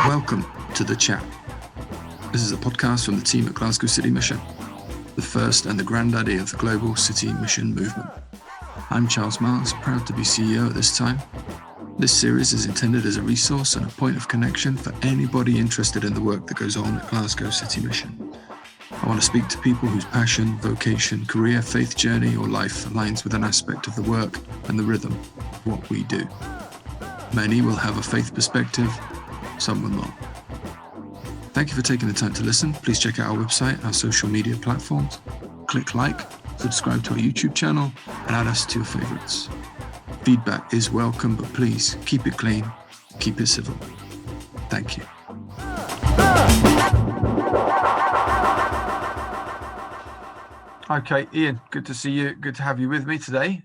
Welcome to The Chat. This is a podcast from the team at Glasgow City Mission, the first and the granddaddy of the global city mission movement. I'm Charles Maasz, proud to be CEO at this time. This series is intended as a resource and a point of connection for anybody interested in the work that goes on at Glasgow City Mission. I want to speak to people whose passion, vocation, career, faith journey, or life aligns with an aspect of the work and the rhythm of what we do. Many will have a faith perspective, some will not. Thank you for taking the time to listen. Please check out our website, our social media platforms. Click like, subscribe to our YouTube channel, and add us to your favorites. Feedback is welcome, but please keep it clean, keep it civil. Thank you. Okay, Ian, good to see you. Good to have you with me today.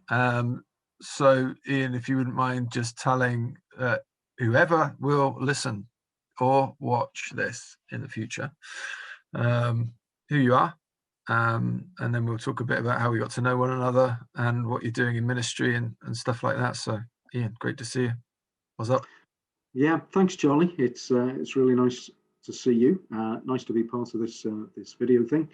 So, Ian, if you wouldn't mind just telling whoever will listen or watch this in the future who you are, and then we'll talk a bit about how we got to know one another and what you're doing in ministry and stuff like that. So, Ian, great to see you. What's up? Yeah, thanks, Charlie. It's really nice to see you. Nice to be part of this video thing.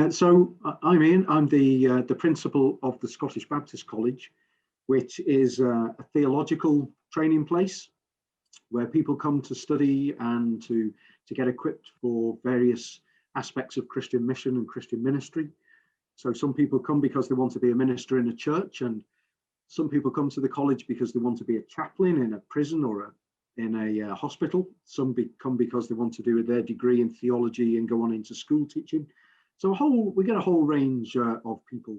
So I'm Ian. I'm the principal of the Scottish Baptist College, which is a theological training place where people come to study and to get equipped for various aspects of Christian mission and Christian ministry. So some people come because they want to be a minister in a church, and some people come to the college because they want to be a chaplain in a prison or in a hospital. Some come because they want to do their degree in theology and go on into school teaching. So we get a whole range of people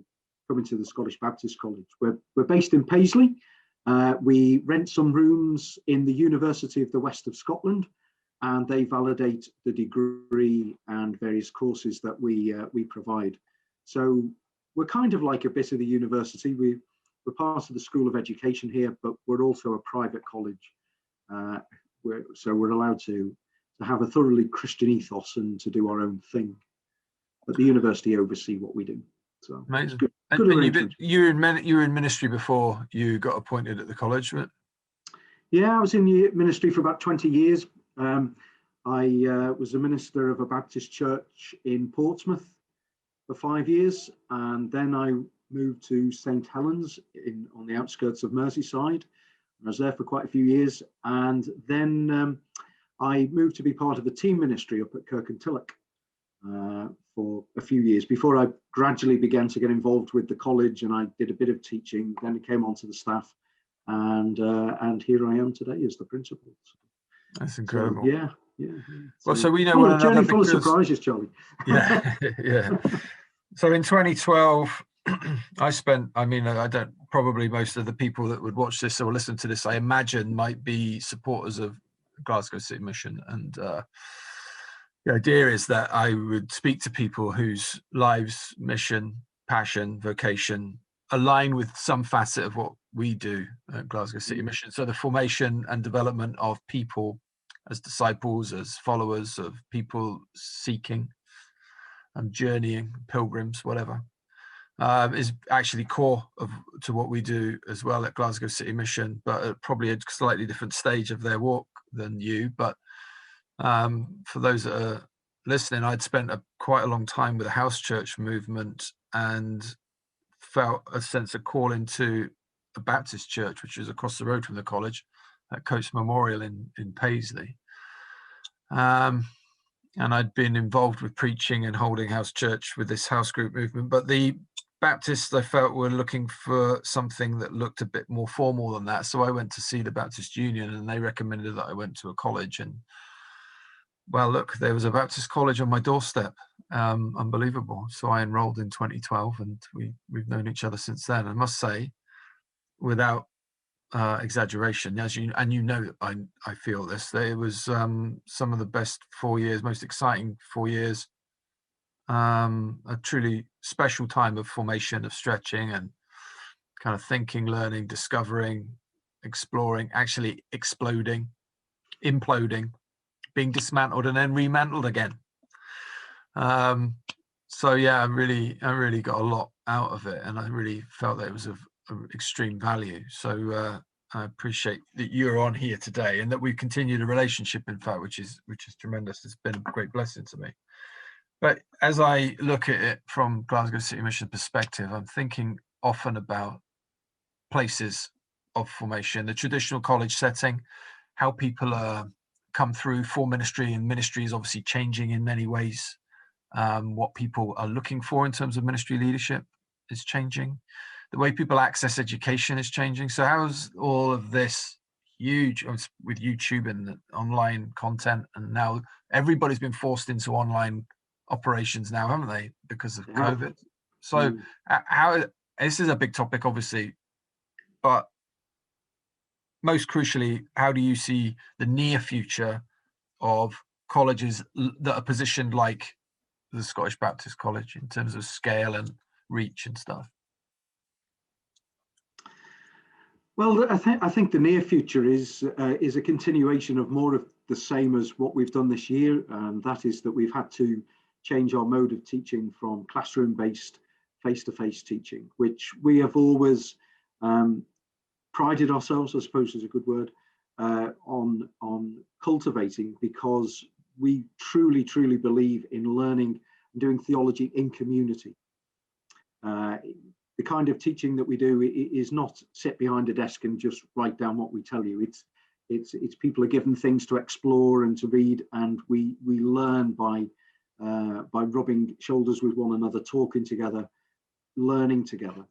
coming to the Scottish Baptist College. We're based in Paisley. We rent some rooms in the University of the West of Scotland, and they validate the degree and various courses that we provide. So we're kind of like a bit of the university. We're part of the School of Education here, but we're also a private college. So we're allowed to have a thoroughly Christian ethos and to do our own thing. But the university oversee what we do. So amazing. Good And you were in ministry before you got appointed at the college, right? Yeah, I was in ministry for about 20 years. I was a minister of a Baptist church in Portsmouth for 5 years, and then I moved to St Helens on the outskirts of Merseyside. I was there for quite a few years, and then I moved to be part of the team ministry up at Kirkintilloch for a few years before I gradually began to get involved with the college, and I did a bit of teaching. Then I came onto the staff, and here I am today as the principal. That's incredible. So, yeah. Well, so we know one another. Journey full of surprises, Charlie. Yeah, yeah. So in 2012, I don't, probably most of the people that would watch this or listen to this, I imagine, might be supporters of Glasgow City Mission. And the idea is that I would speak to people whose lives, mission, passion, vocation align with some facet of what we do at Glasgow City Mission. So the formation and development of people as disciples, as followers of people seeking and journeying, pilgrims, whatever, is actually core to what we do as well at Glasgow City Mission, but at probably a slightly different stage of their walk than you. But for those that are listening, I'd spent quite a long time with the house church movement and felt a sense of calling to a Baptist church, which is across the road from the college, at Coates Memorial in Paisley. And I'd been involved with preaching and holding house church with this house group movement. But the Baptists, I felt, were looking for something that looked a bit more formal than that. So I went to see the Baptist Union, and they recommended that I went to a college. And well, look, there was a Baptist college on my doorstep. Unbelievable. So I enrolled in 2012, and we've known each other since then. I must say, without exaggeration, I feel this, that it was some of the best 4 years, most exciting 4 years, a truly special time of formation, of stretching and kind of thinking, learning, discovering, exploring, actually exploding, imploding, being dismantled and then remantled again. So yeah, I really got a lot out of it, and I really felt that it was of extreme value. So I appreciate that you're on here today and that we've continued a relationship, in fact, which is tremendous. It's been a great blessing to me. But as I look at it from Glasgow City Mission perspective, I'm thinking often about places of formation, the traditional college setting, how people come through for ministry, and ministry is obviously changing in many ways. What people are looking for in terms of ministry leadership is changing. The way people access education is changing. So how's all of this huge with YouTube and online content, and now everybody's been forced into online operations now, haven't they, because of COVID? So how, this is a big topic, obviously, but most crucially, how do you see the near future of colleges that are positioned like the Scottish Baptist College in terms of scale and reach and stuff? Well, I think the near future is a continuation of more of the same as what we've done this year, and that is that we've had to change our mode of teaching from classroom-based face-to-face teaching, which we have always prided ourselves, I suppose is a good word, on cultivating, because we truly believe in learning and doing theology in community. The kind of teaching that we do is not sit behind a desk and just write down what we tell you. It's people are given things to explore and to read, and we learn by rubbing shoulders with one another, talking together, learning together,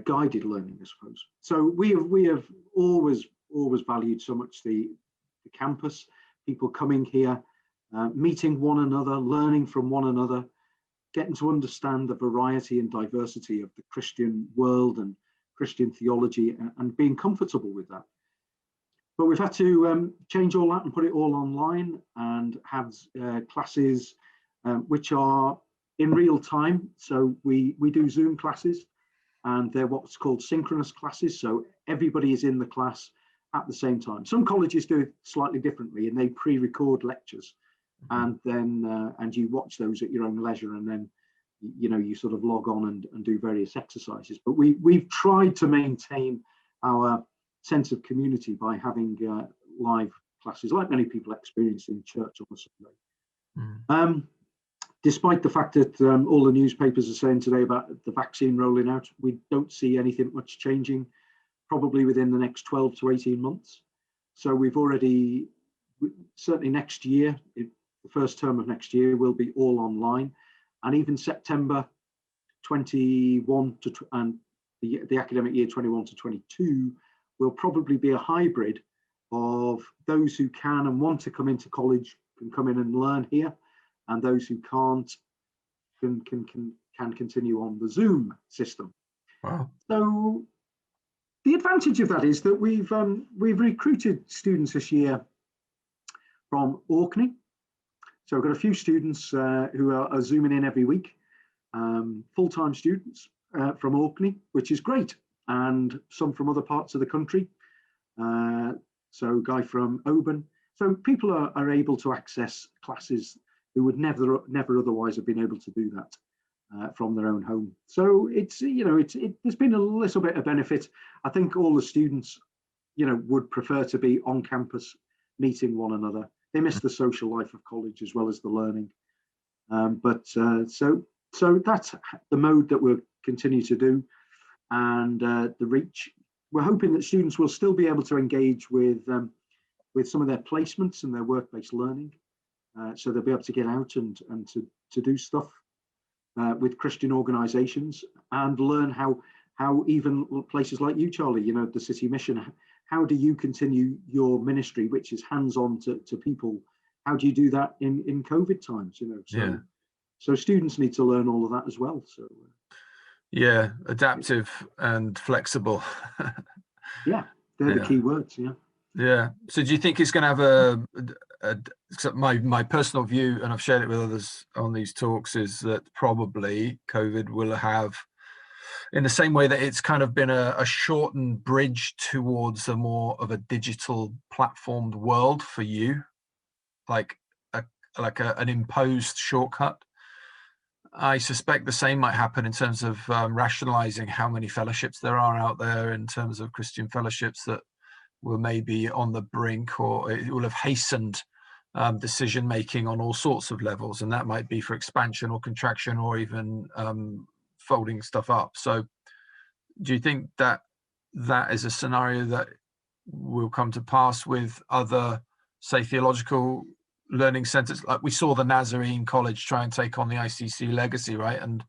guided learning, I suppose. So we have always valued so much the campus, people coming here, meeting one another, learning from one another, getting to understand the variety and diversity of the Christian world and Christian theology, and being comfortable with that. But we've had to change all that and put it all online, and have classes which are in real time. So we do Zoom classes, and they're what's called synchronous classes. So everybody is in the class at the same time. Some colleges do it slightly differently, and they pre-record lectures, and then and you watch those at your own leisure, and then you sort of log on and do various exercises. But we've tried to maintain our sense of community by having live classes, like many people experience in church on a Sunday. Despite the fact that all the newspapers are saying today about the vaccine rolling out, we don't see anything much changing probably within the next 12 to 18 months. So we've already, certainly next year, the first term of next year will be all online, and even September 21 to and the academic year 21 to 22 will probably be a hybrid of those who can and want to come into college can come in and learn here, and those who can't can continue on the Zoom system. Wow. So the advantage of that is that we've recruited students this year from Orkney. So we've got a few students who are zooming in every week, full-time students from Orkney, which is great, and some from other parts of the country. So a guy from Oban. So people are able to access classes who would never otherwise have been able to do that from their own home. So it's there's been a little bit of benefit. I think all the students would prefer to be on campus meeting one another. They miss the social life of college as well as the learning. So that's the mode that we'll continue to do, and the reach. We're hoping that students will still be able to engage with some of their placements and their work-based learning. So they'll be able to get out and to do stuff with Christian organisations, and learn how even places like you, Charlie, the City Mission, how do you continue your ministry, which is hands-on to people? How do you do that in COVID times? So students need to learn all of that as well. So yeah, adaptive and flexible. Yeah, they're the key words. Yeah. So do you think it's going to have my personal view, and I've shared it with others on these talks, is that probably COVID will have, in the same way that it's kind of been a shortened bridge towards a more of a digital platformed world for you, like an imposed shortcut. I suspect the same might happen in terms of rationalizing how many fellowships there are out there, in terms of Christian fellowships that were maybe on the brink, or it will have hastened decision making on all sorts of levels, and that might be for expansion or contraction or even folding stuff up. So do you think that that is a scenario that will come to pass with other, say, theological learning centers? Like we saw the Nazarene College try and take on the ICC legacy, right? And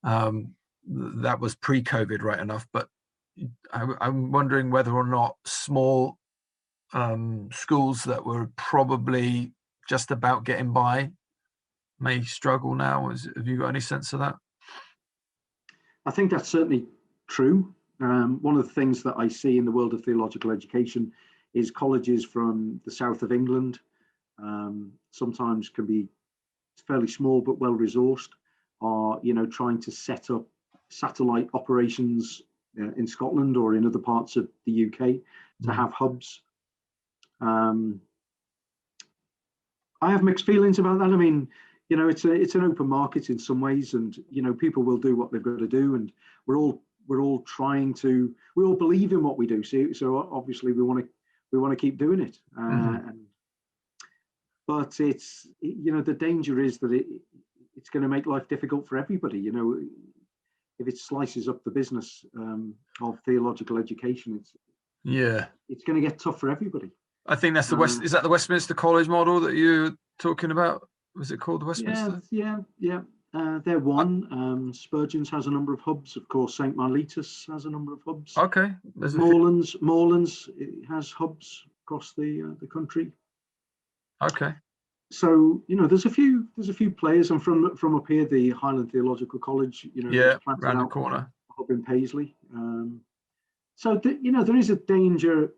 that was pre-COVID, right enough. But I'm wondering whether or not small schools that were probably just about getting by may struggle now. Have you got any sense of that? I think that's certainly true. One of the things that I see in the world of theological education is colleges from the south of England, sometimes can be fairly small but well resourced, are trying to set up satellite operations in Scotland or in other parts of the UK to have hubs. I have mixed feelings about that. I mean, it's an open market in some ways, and people will do what they've got to do, and we're all trying to, we all believe in what we do. So obviously we want to keep doing it. But it's the danger is that it's going to make life difficult for everybody. If it slices up the business of theological education, it's going to get tough for everybody. I think that's is that the Westminster College model that you're talking about? Was it called the Westminster? Yeah. They're one. Spurgeon's has a number of hubs. Of course, St. Miletus has a number of hubs. Okay. Moorlands has hubs across the country. Okay. So there's a few players. I'm from up here, the Highland Theological College. Around the corner. Up in Paisley. So there is a danger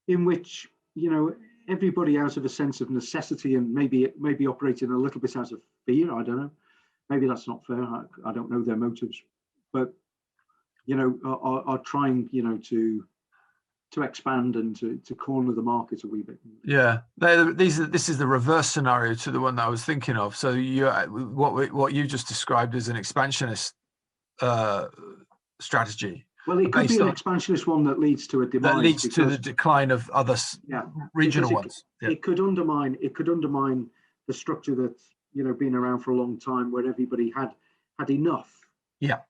in which everybody, out of a sense of necessity and maybe operating a little bit out of fear, I don't know, maybe that's not fair, I don't know their motives, but are trying to expand and to corner the market a wee bit. Yeah, this is the reverse scenario to the one that I was thinking of. So what you just described as an expansionist strategy. Well, it could be an expansionist one that leads to a demise. That leads to the decline of other regional ones. It could undermine the structure that's been around for a long time, where everybody had enough. Yeah.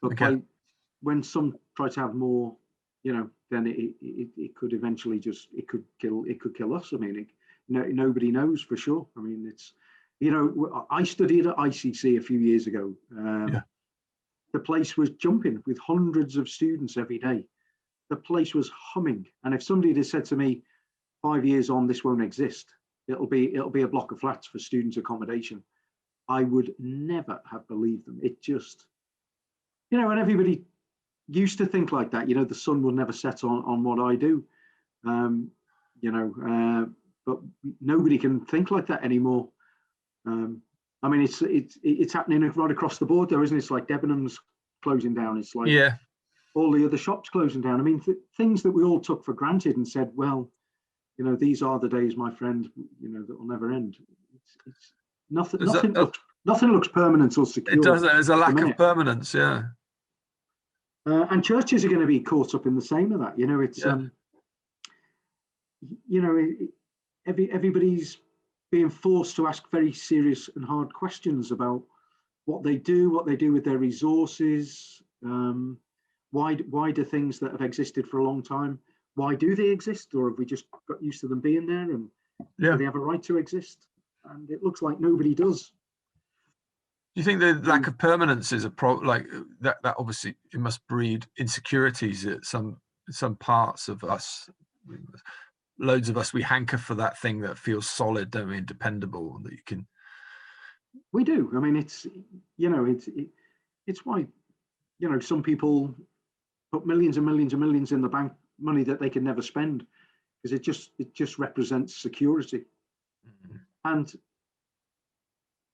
But when some try to have more, then it could eventually it could kill us. I mean, nobody knows for sure. I mean, it's I studied at ICC a few years ago. The place was jumping with hundreds of students every day. The place was humming. And if somebody had said to me, 5 years on, this won't exist, it'll be a block of flats for student accommodation, I would never have believed them. It just, and everybody used to think like that. The sun will never set on what I do. But nobody can think like that anymore. I mean, it's happening right across the board, though, isn't it? It's like Debenhams closing down. It's like all the other shops closing down. I mean, things that we all took for granted and said, well, these are the days, my friend, that will never end. It's nothing looks permanent or secure. It doesn't. There's a lack of permanence, yeah. And churches are going to be caught up in the same of that. Everybody's being forced to ask very serious and hard questions about what they do with their resources. Why do things that have existed for a long time, why do they exist? Or have we just got used to them being there, and do they have a right to exist? And it looks like nobody does. Do you think the lack of permanence is a like that obviously it must breed insecurities at some parts of us? Loads of us, we hanker for that thing that feels solid, don't we, and dependable, that you can. We do. I mean, it's why some people put millions and millions and millions in the bank, money that they can never spend, because it just represents security. And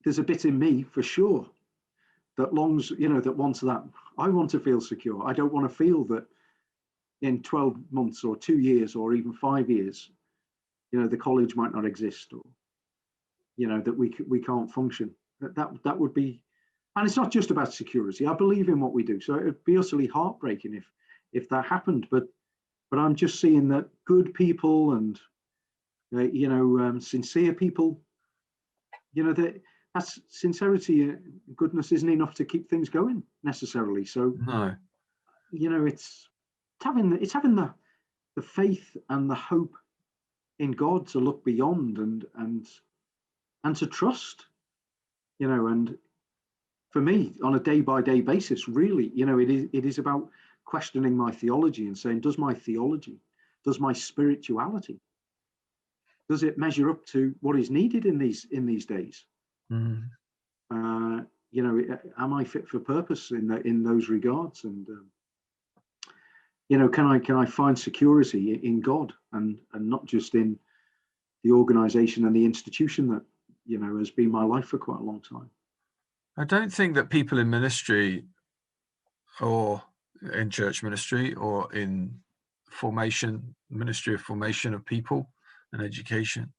there's a bit in me for sure that longs, that wants that. I want to feel secure. I don't want to feel that in 12 months or 2 years or even 5 years, the college might not exist, or that we can't function. that would be, and it's not just about security. I believe in what we do, so it'd be utterly heartbreaking if that happened. But I'm just seeing that good people and sincere people, that's sincerity, goodness isn't enough to keep things going necessarily. So no, it's having the faith and the hope in God to look beyond and to trust, and for me on a day-by-day basis, really, it is about questioning my theology and saying, does my theology, does my spirituality, does it measure up to what is needed in these days? Mm. Am I fit for purpose in those regards? And can I find security in God and not just in the organization and the institution that has been my life for quite a long time? I don't think that people in ministry or in church ministry or in ministry of formation of people and education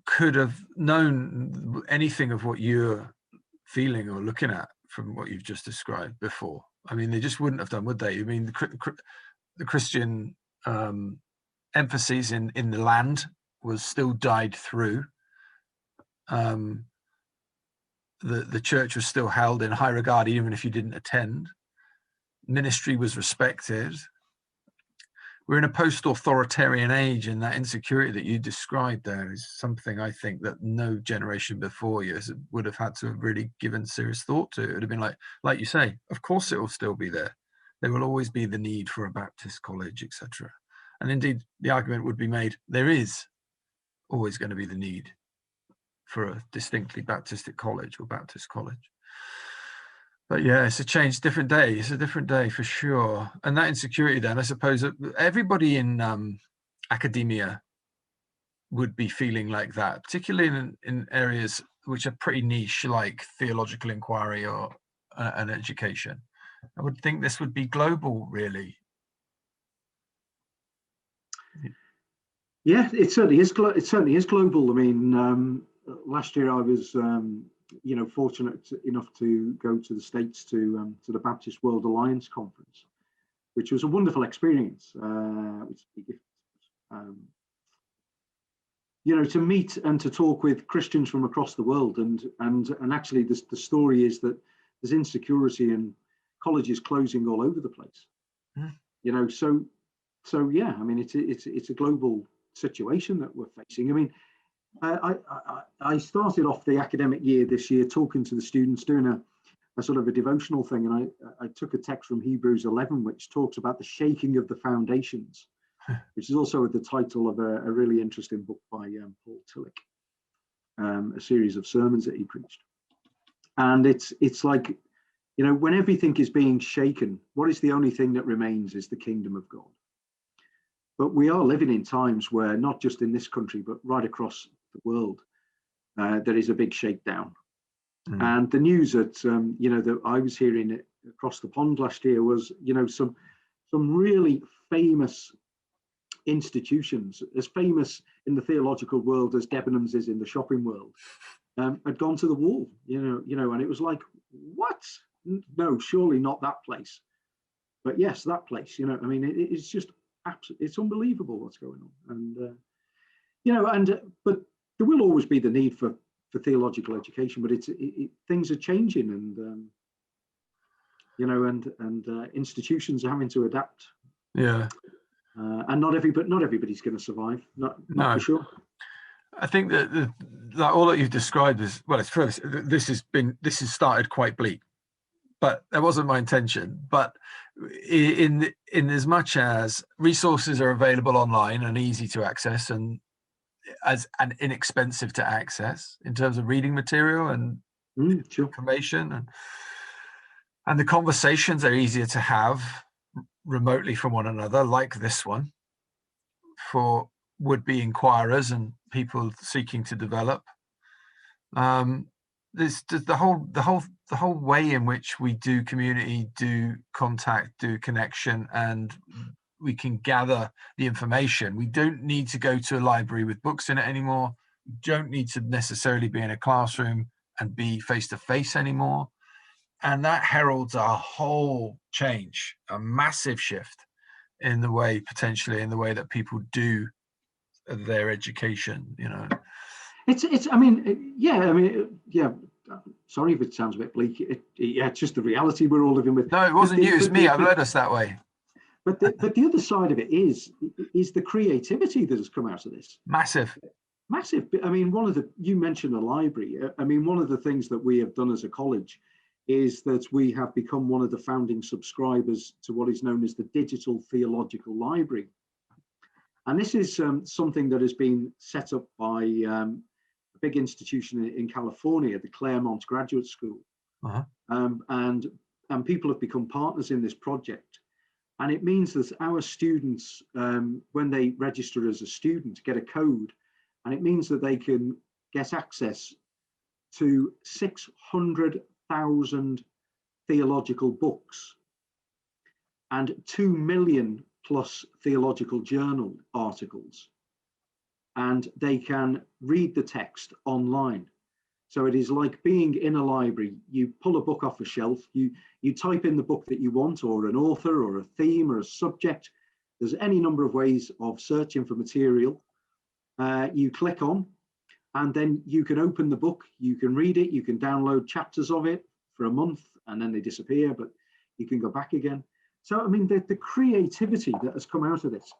could have known anything of what you're feeling or looking at from what you've just described before. I mean, they just wouldn't have done, would they? I mean, the Christian emphasis in the land was still died through. The church was still held in high regard, even if you didn't attend. Ministry was respected. We're in a post-authoritarian age, and that insecurity that you described there is something I think that no generation before you would have had to have really given serious thought to. It would have been like you say, of course it will still be there. There will always be the need for a Baptist college, etc. And indeed, the argument would be made, there is always going to be the need for a distinctly Baptistic college or Baptist college. But yeah, it's a change, different day. It's a different day for sure. And that insecurity then, I suppose everybody in academia would be feeling like that, particularly in areas which are pretty niche, like theological inquiry or an education. I would think this would be global, really. Yeah, it certainly is. It certainly is global. I mean, last year I was fortunate enough to go to the States to the Baptist World Alliance conference, which was a wonderful experience. To meet and to talk with Christians from across the world, and actually the story is that there's insecurity and colleges closing all over the place. So yeah, I mean it's a global situation that we're facing. I mean, I started off the academic year this year talking to the students, doing a sort of a devotional thing, and I took a text from Hebrews 11, which talks about the shaking of the foundations, which is also the title of a really interesting book by Paul Tillich, a series of sermons that he preached. And it's like, when everything is being shaken, what is the only thing that remains is the kingdom of God. But we are living in times where, not just in this country, but right across the world, there is a big shakedown. And the news that I was hearing across the pond last year was, some really famous institutions, as famous in the theological world as Debenhams is in the shopping world, had gone to the wall. And it was like, what? No, surely not that place. But yes, that place. I mean, it's just absolutely, it's unbelievable what's going on. And but there will always be the need for theological education, but things are changing, and institutions are having to adapt. Yeah. And not everybody's going to survive. Not for sure. I think that all that you've described is, well, it's first, this has started quite bleak, but that wasn't my intention. But in as much as resources are available online and easy to access and inexpensive to access in terms of reading material and sure. information, and the conversations are easier to have remotely from one another, like this one, for would-be inquirers and people seeking to develop. This the whole way in which we do community, do contact, do connection, and we can gather the information. We don't need to go to a library with books in it anymore. don't need to necessarily be in a classroom and be face-to-face anymore. And that heralds a whole change, a massive shift in the way, potentially, in the way that people do their education, you know. I mean, yeah. Sorry if it sounds a bit bleak. It's just the reality we're all living with. No, it wasn't you, it's me. I've led us that way. But the other side of it is the creativity that has come out of this. Massive. I mean, you mentioned a library. I mean, one of the things that we have done as a college is that we have become one of the founding subscribers to what is known as the Digital Theological Library. And this is something that has been set up by a big institution in California, the Claremont Graduate School. And people have become partners in this project. And it means that our students, when they register as a student, get a code. And it means that they can get access to 600,000 theological books and 2 million plus theological journal articles. And they can read the text online. So it is like being in a library. You pull a book off a shelf, you type in the book that you want, or an author, or a theme, or a subject. There's any number of ways of searching for material. You click on, and then you can open the book, you can read it, you can download chapters of it for a month, and then they disappear, but you can go back again. So, I mean, the creativity that has come out of this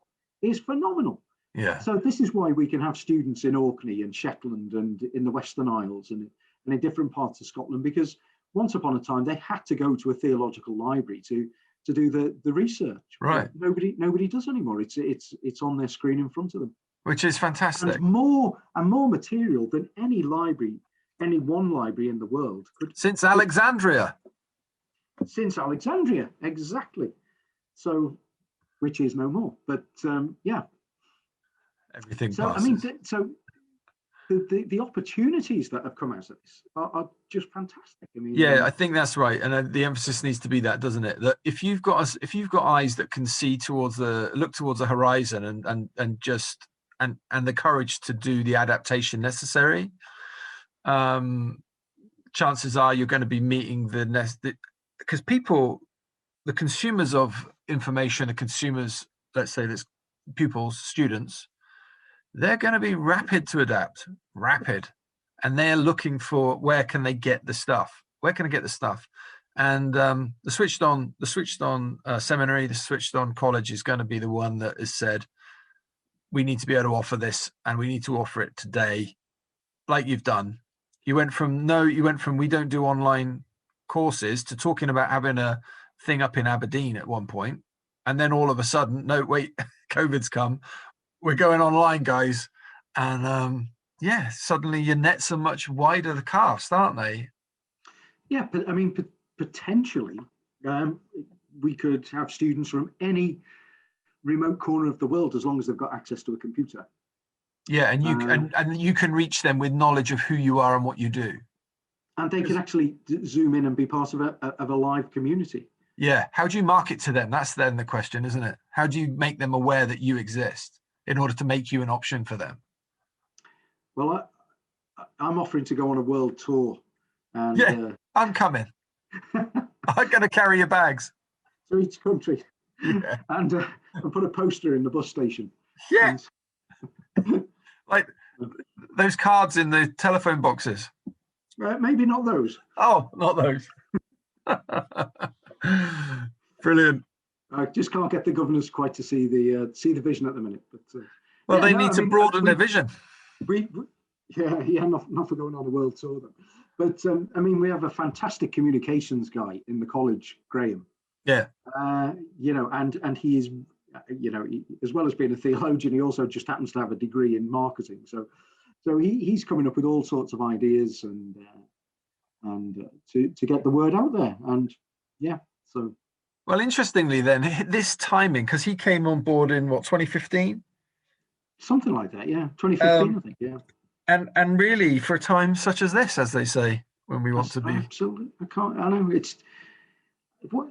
is phenomenal. Yeah. So this is why we can have students in Orkney and Shetland and in the Western Isles and in different parts of Scotland, because once upon a time they had to go to a theological library to do the research. Right. Nobody does anymore. It's on their screen in front of them. Which is fantastic. And more material than any one library in the world could. Since Alexandria. Since Alexandria, exactly. So, which is no more. But yeah. Everything so passes. I mean, the opportunities that have come out of this are just fantastic. I mean, yeah, I think that's right, and the emphasis needs to be that, doesn't it? That if you've got eyes that can see look towards the horizon and the courage to do the adaptation necessary, chances are you're going to be meeting because people, the consumers of information, the consumers, let's say this, pupils, students, they're going to be rapid to adapt, and they're looking for where can they get the stuff? Where can I get the stuff? And the switched on seminary, the switched on college is going to be the one that has said, we need to be able to offer this, and we need to offer it today, like you've done. You went from we don't do online courses to talking about having a thing up in Aberdeen at one point, and then all of a sudden, no, wait, COVID's come. We're going online, guys. And yeah, suddenly your nets are much wider the cast, aren't they? Yeah, but I mean, potentially, we could have students from any remote corner of the world as long as they've got access to a computer. Yeah, and you can reach them with knowledge of who you are and what you do. And they can actually zoom in and be part of a live community. Yeah, how do you market to them? That's then the question, isn't it? How do you make them aware that you exist in order to make you an option for them? Well, I'm offering to go on a world tour. And, yeah, I'm coming. I'm going to carry your bags. To each country. Yeah. And put a poster in the bus station. Yeah. Like those cards in the telephone boxes. Maybe not those. Oh, not those. Brilliant. I just can't get the governors quite to see the vision at the minute. But well, they need to broaden their vision. Not for going on a world tour then. But I mean, we have a fantastic communications guy in the college, Graham. Yeah. And he is, he, as well as being a theologian, he also just happens to have a degree in marketing. So he's coming up with all sorts of ideas and to get the word out there. And yeah, so. Well, interestingly, then this timing, because he came on board in 2015, something like that. Yeah, 2015, I think. Yeah. And really, for a time such as this, as they say, when we want to be. Absolutely, I know it's what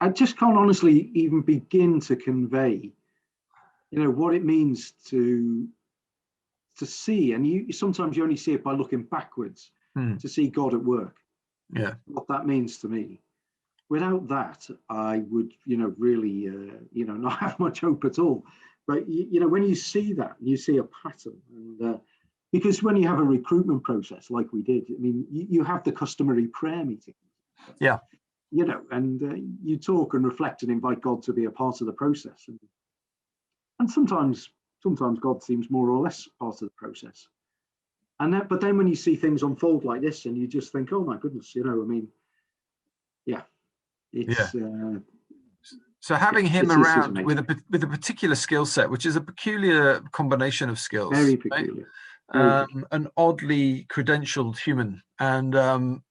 I just can't honestly even begin to convey, what it means to see, and you sometimes you only see it by looking backwards to see God at work. Yeah. What that means to me. Without that, I would, really, not have much hope at all. But, when you see that, you see a pattern. And because when you have a recruitment process like we did, I mean, you have the customary prayer meeting. Yeah. And you talk and reflect and invite God to be a part of the process. And sometimes God seems more or less part of the process. But then when you see things unfold like this, and you just think, oh my goodness, I mean, yeah. It's, so having him around with a particular skill set, which is a peculiar combination of skills, very peculiar, an oddly credentialed human, and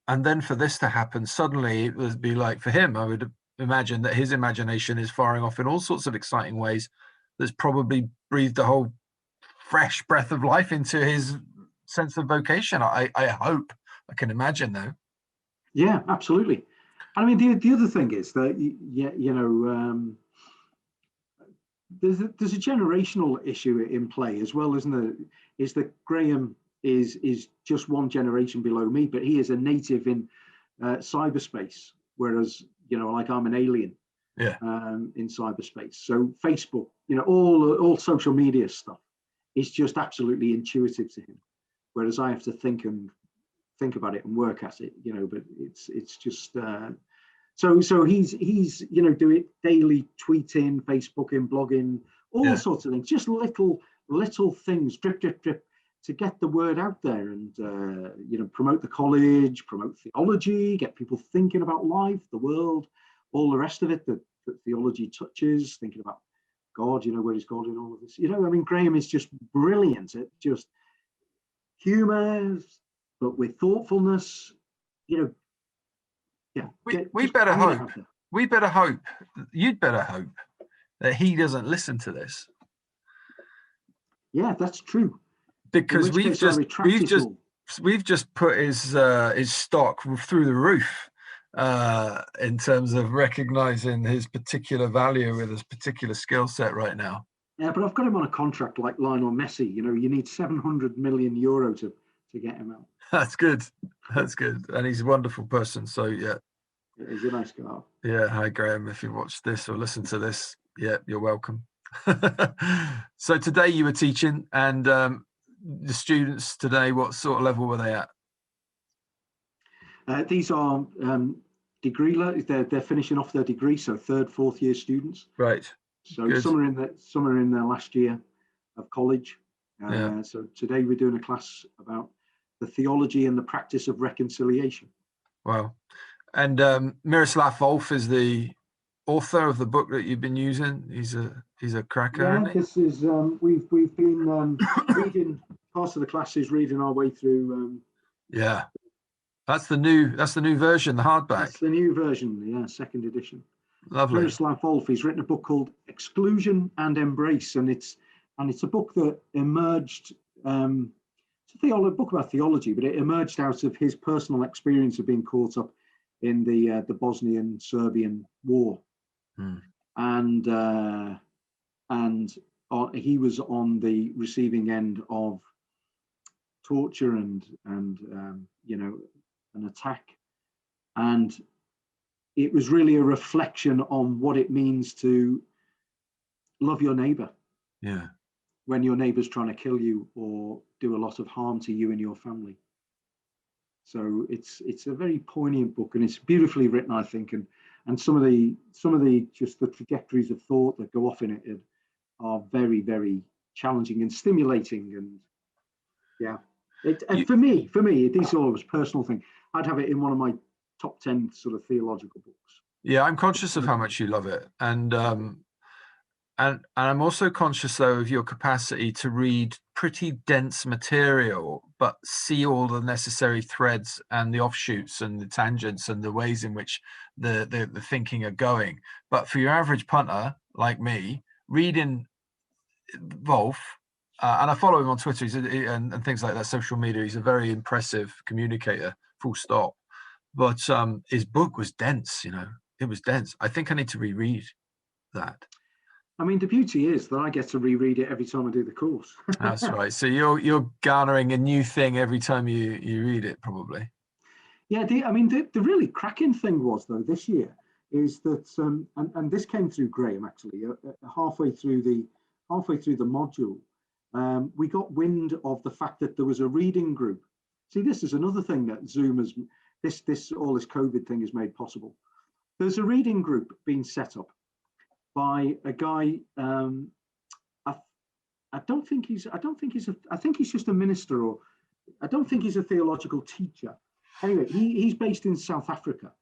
then for this to happen suddenly, it would be like, for him, I would imagine that his imagination is firing off in all sorts of exciting ways. That's probably breathed a whole fresh breath of life into his sense of vocation. I hope. I can imagine, though. Yeah, absolutely. I mean, the other thing is that, there's a generational issue in play as well, isn't there? Is that Graham is just one generation below me, but he is a native in cyberspace, whereas, like I'm an alien in cyberspace. So Facebook, all social media stuff is just absolutely intuitive to him, whereas I have to think about it and work at it, but it's just so he's do it daily, tweeting, Facebooking, blogging, all sorts of things, just little things, drip to get the word out there, and promote the college, promote theology, get people thinking about life, the world, all the rest of it that theology touches, thinking about God, where is God in all of this? I mean, Graham is just brilliant at just humor, but with thoughtfulness, yeah. We better hope. You'd better hope that he doesn't listen to this. Yeah, that's true. Because we've just put his stock through the roof in terms of recognizing his particular value with his particular skill set right now. Yeah, but I've got him on a contract like Lionel Messi. You need 700 million euro to get him out. That's good. And he's a wonderful person. So yeah. He's a nice guy. Yeah. Hi, Graham. If you watch this or listen to this, yeah, you're welcome. So today you were teaching, and the students today, what sort of level were they at? These are degree. They're finishing off their degree, so 3rd, 4th year students. Right. So some are in their last year of college. So today we're doing a class about the theology and the practice of reconciliation. Wow. And Miroslav Volf is the author of the book that you've been using. He's a cracker. Yeah, this is we've been reading parts of the classes, reading our way through. Yeah, that's the new version, the hardback. That's the new version, yeah, 2nd edition. Lovely. Miroslav Volf, he's written a book called Exclusion and Embrace, and it's a book that emerged. It's a book about theology, but it emerged out of his personal experience of being caught up in the Bosnian Serbian war, and he was on the receiving end of torture and an attack, and it was really a reflection on what it means to love your neighbor. Yeah. When your neighbor's trying to kill you or do a lot of harm to you and your family. So it's a very poignant book, and it's beautifully written, I think, and some of the just the trajectories of thought that go off in it are very, very challenging and stimulating. And yeah, for me, this is always a personal thing. I'd have it in one of my top 10 sort of theological books. Yeah, I'm conscious of how much you love it, and I'm also conscious, though, of your capacity to read pretty dense material, but see all the necessary threads and the offshoots and the tangents and the ways in which the thinking are going. But for your average punter like me, reading Volf, and I follow him on Twitter and things like that, social media, he's a very impressive communicator, full stop. But his book was dense, it was dense. I think I need to reread that. I mean, the beauty is that I get to reread it every time I do the course. That's right. So you're garnering a new thing every time you read it, probably. Yeah, I mean, the really cracking thing was, though, this year is that, and this came through Graham actually, halfway through the module, we got wind of the fact that there was a reading group. See, this is another thing that Zoom has, all this COVID thing has made possible. There's a reading group being set up by a guy. I think he's just a minister, or I don't think he's a theological teacher. Anyway, he's based in South Africa,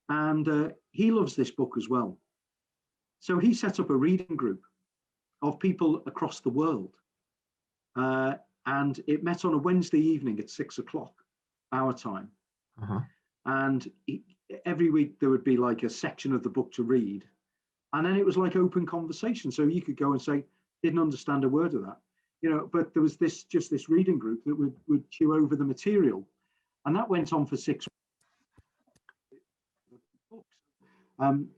and he loves this book as well. So he set up a reading group of people across the world, and it met on a Wednesday evening at 6 o'clock our time. And every week there would be like a section of the book to read, and then it was like open conversation. So you could go and say, didn't understand a word of that, but there was this reading group that would chew over the material, and that went on for 6 weeks.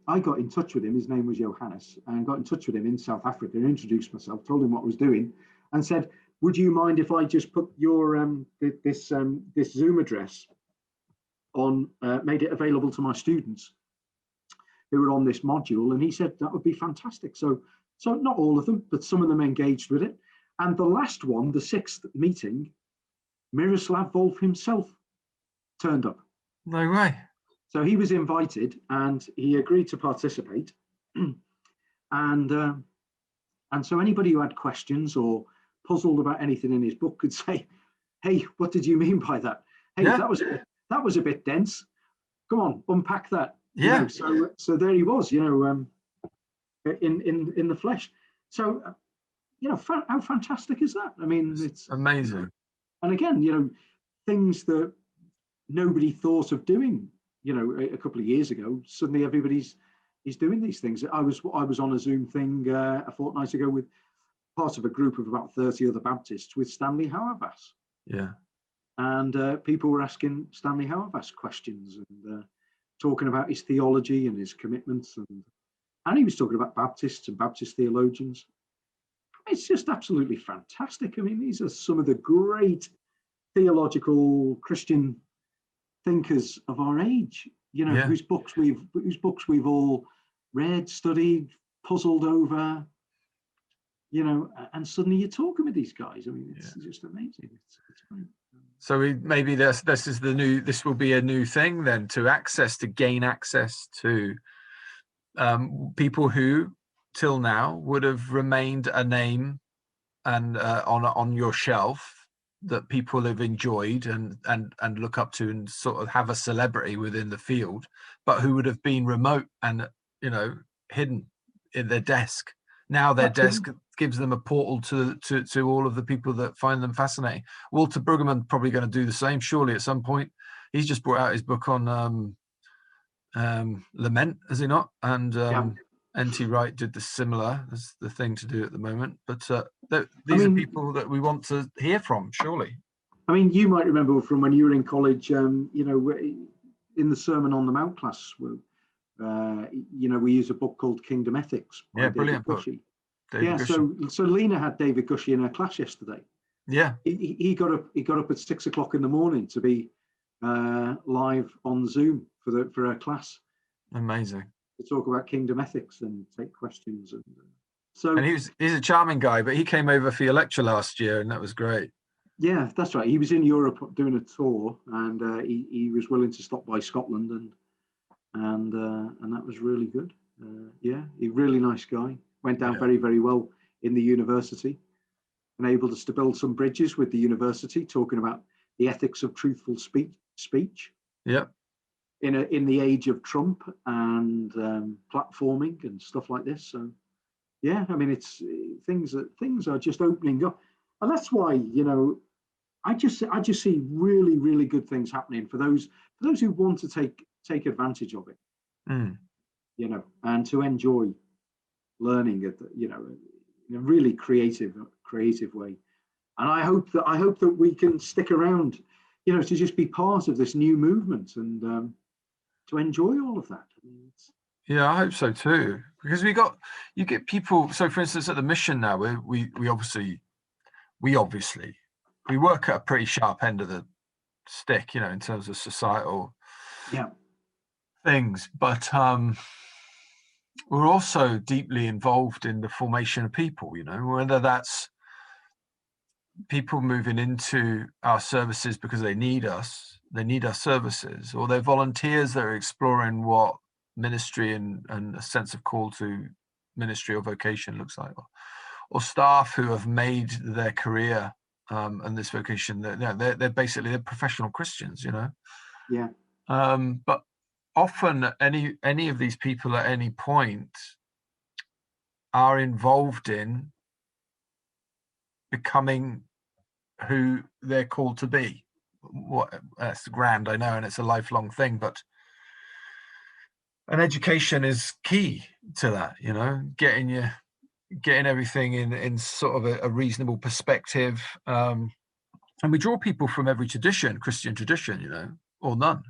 I got in touch with him. His name was Johannes, and got in touch with him in South Africa and introduced myself, told him what I was doing, and said, would you mind if I just put your this Zoom address on, made it available to my students who were on this module? And he said that would be fantastic. So not all of them, but some of them engaged with it. And the last one, the 6th meeting, Miroslav Volf himself turned up. No way. So he was invited and he agreed to participate. And so anybody who had questions or puzzled about anything in his book could say, hey, what did you mean by that? Hey, yeah, that was a bit dense. Come on, unpack that. Yeah. So there he was, in the flesh. So, how fantastic is that? I mean, it's amazing. And again, things that nobody thought of doing, a couple of years ago, suddenly everybody's doing these things. I was on a Zoom thing a fortnight ago with part of a group of about 30 other Baptists with Stanley Hauerwas. Yeah. And people were asking Stanley Hauerwas questions and talking about his theology and his commitments, and he was talking about Baptists and Baptist theologians. It's just absolutely fantastic. I mean, these are some of the great theological Christian thinkers of our age, whose books we've all read, studied, puzzled over, and suddenly you're talking with these guys. I mean, it's just amazing. It's great. So maybe this will be a new thing then, to gain access to people who till now would have remained a name and on your shelf that people have enjoyed and look up to and sort of have a celebrity within the field, but who would have been remote and hidden in their desk. Now their desk gives them a portal to all of the people that find them fascinating. Walter Brueggemann probably going to do the same, surely, at some point. He's just brought out his book on lament, has he not? And N.T. Wright did the similar. That's the thing to do at the moment. But these are people that we want to hear from, surely. I mean, you might remember from when you were in college, in the Sermon on the Mount class, we use a book called Kingdom Ethics by David brilliant Gushee. David Gushee. So Lena had David Gushee in her class yesterday. Yeah. He got up at 6 o'clock in the morning to be live on Zoom for her class. Amazing. To talk about kingdom ethics and take questions. And he's a charming guy, but he came over for your lecture last year, and that was great. Yeah, that's right. He was in Europe doing a tour, and he was willing to stop by Scotland, and that was really good. A really nice guy. Went down very, very well in the university, and able to build some bridges with the university, talking about the ethics of truthful speech. Yep. In the age of Trump and platforming and stuff like this. So yeah, I mean, it's things are just opening up, and that's why I just see really, really good things happening for those who want to take advantage of it. And to enjoy learning in a really creative way. And I hope that we can stick around, to just be part of this new movement and to enjoy all of that. I mean, Yeah, I hope so too. Because you get people. So, for instance, at the mission now, we obviously we work at a pretty sharp end of the stick, in terms of societal things. But we're also deeply involved in the formation of people. Whether that's people moving into our services because they need our services, or they're volunteers that are exploring what ministry and a sense of call to ministry or vocation looks like, or staff who have made their career and this vocation. They're basically professional Christians, Yeah. But often any of these people at any point are involved in becoming who they're called to be. That's grand, I know, and it's a lifelong thing, but an education is key to that, getting everything in sort of a reasonable perspective. And we draw people from every tradition, Christian tradition, or none.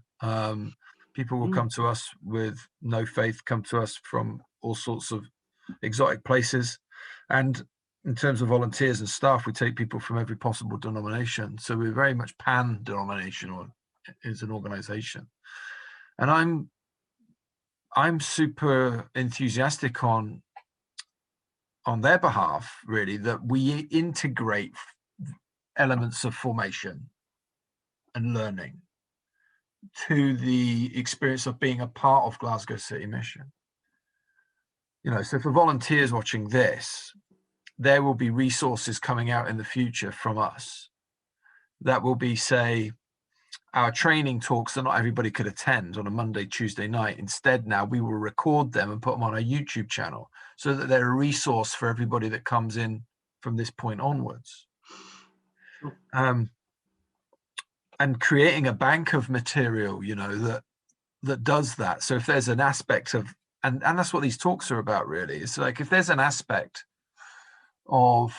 People will come to us with no faith, come to us from all sorts of exotic places. And in terms of volunteers and staff, we take people from every possible denomination. So we're very much pan-denominational as an organization. And I'm super enthusiastic on their behalf, really, that we integrate elements of formation and learning to the experience of being a part of Glasgow City Mission. So for volunteers watching this, there will be resources coming out in the future from us that will be, say, our training talks that not everybody could attend on a Monday, Tuesday night. Instead, now we will record them and put them on our YouTube channel so that they're a resource for everybody that comes in from this point onwards. And creating a bank of material, that does that. So if there's an aspect of, and that's what these talks are about, really. It's like if there's an aspect of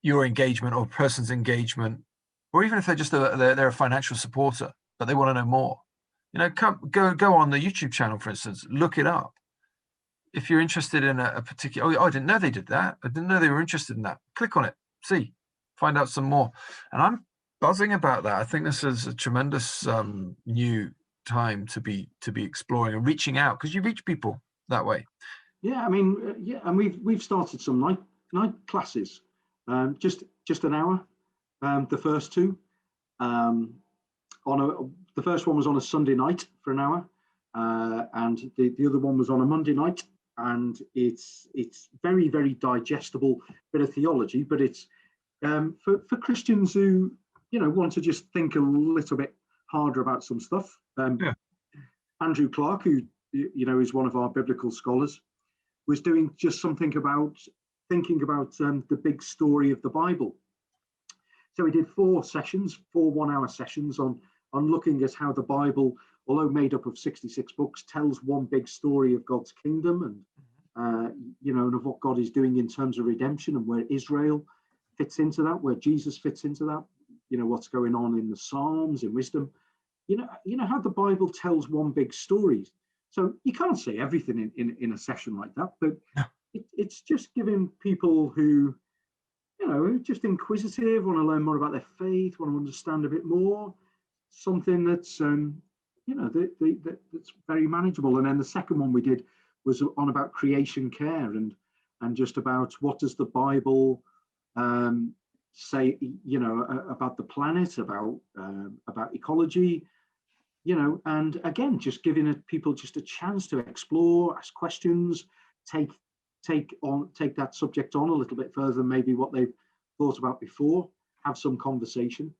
your engagement or a person's engagement, or even if they're just they're a financial supporter, but they want to know more, go on the YouTube channel, for instance, look it up. If you're interested in a particular, I didn't know they did that. I didn't know they were interested in that. Click on it, see, find out some more. And I'm buzzing about that. I think this is a tremendous new time to be exploring and reaching out, because you reach people that way. Yeah, I mean, and we've started some night classes, just an hour. The first two, the first one was on a Sunday night for an hour, and the other one was on a Monday night. And it's very, very digestible bit of theology, but it's for Christians who want to just think a little bit harder about some stuff. Andrew Clark, who is one of our biblical scholars, was doing just something about thinking about the big story of the Bible. So we did 4 1-hour sessions on looking at how the Bible, although made up of 66 books, tells one big story of God's kingdom and and of what God is doing in terms of redemption, and where Israel fits into that, where Jesus fits into that, what's going on in the Psalms, in wisdom, how the Bible tells one big story. So you can't say everything in a session like that, but it's just giving people who, just inquisitive, want to learn more about their faith, want to understand a bit more, something that's, that's very manageable. And then the second one we did was on about creation care and just about what does the Bible say, about the planet, about ecology, and again, just giving people just a chance to explore, ask questions, take that subject on a little bit further than maybe what they've thought about before, have some conversation.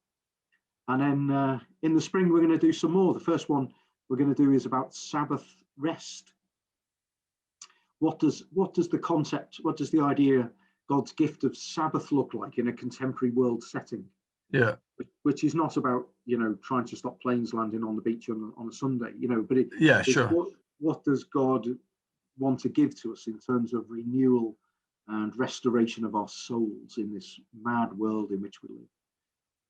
And then in the spring, we're going to do some more. The first one we're going to do is about Sabbath rest. What does the idea, God's gift of Sabbath look like in a contemporary world setting? Yeah. Which is not about, trying to stop planes landing on the beach on a Sunday, but sure. What does God want to give to us in terms of renewal and restoration of our souls in this mad world in which we live?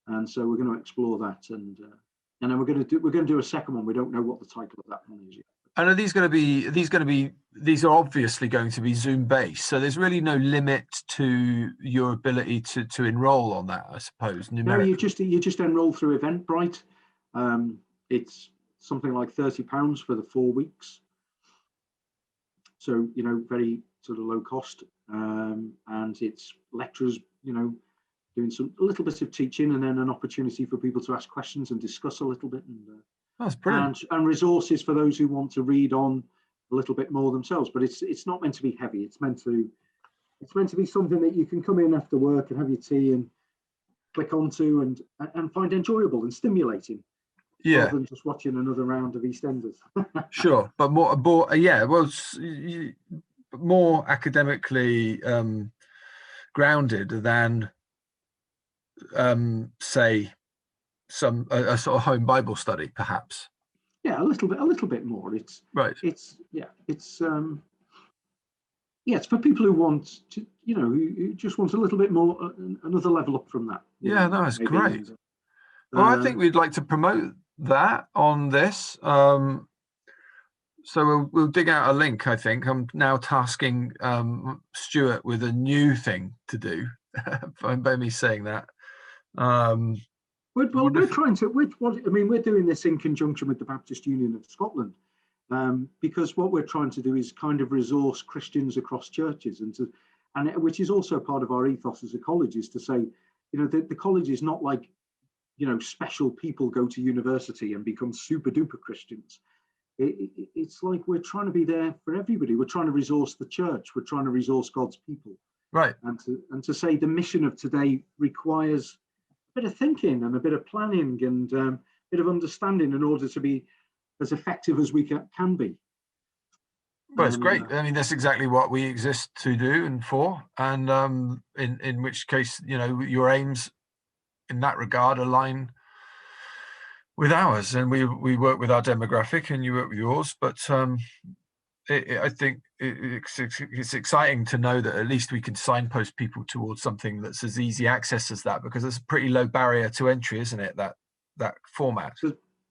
And so we're going to explore that, and then we're going to do a second one. We don't know what the title of that one is yet. And are these going to be these are obviously going to be Zoom based, so there's really no limit to your ability to enroll on that, I suppose. No, you just enroll through Eventbrite. It's something like £30 for the 4 weeks, so very sort of low cost, and it's lecturers doing a little bit of teaching, and then an opportunity for people to ask questions and discuss a little bit, and that's brilliant. And resources for those who want to read on a little bit more themselves. But it's not meant to be heavy. It's meant to be something that you can come in after work and have your tea and click onto and find enjoyable and stimulating. Yeah. Rather than just watching another round of EastEnders. Sure, but more more academically grounded than say a sort of home Bible study, perhaps. Yeah, a little bit more. It's right. It's for people who want to, who just want a little bit more, another level up from that. Yeah, no, it's great. Well, I think we'd like to promote that on this. So we'll dig out a link. I think I'm now tasking Stuart with a new thing to do by me saying that. We're doing this in conjunction with the Baptist Union of Scotland, because what we're trying to do is kind of resource Christians across churches, and which is also part of our ethos as a college, is to say, the college is not like, special people go to university and become super duper Christians. It's like we're trying to be there for everybody. We're trying to resource the church. We're trying to resource God's people. Right. And to say the mission of today requires a bit of thinking and a bit of planning and a bit of understanding in order to be as effective as we can be. Well, it's great. I mean, that's exactly what we exist to do and for. And in which case, your aims in that regard align with ours, and we work with our demographic and you work with yours, but I think it's exciting to know that at least we can signpost people towards something that's as easy access as that, because it's a pretty low barrier to entry, isn't it, that format?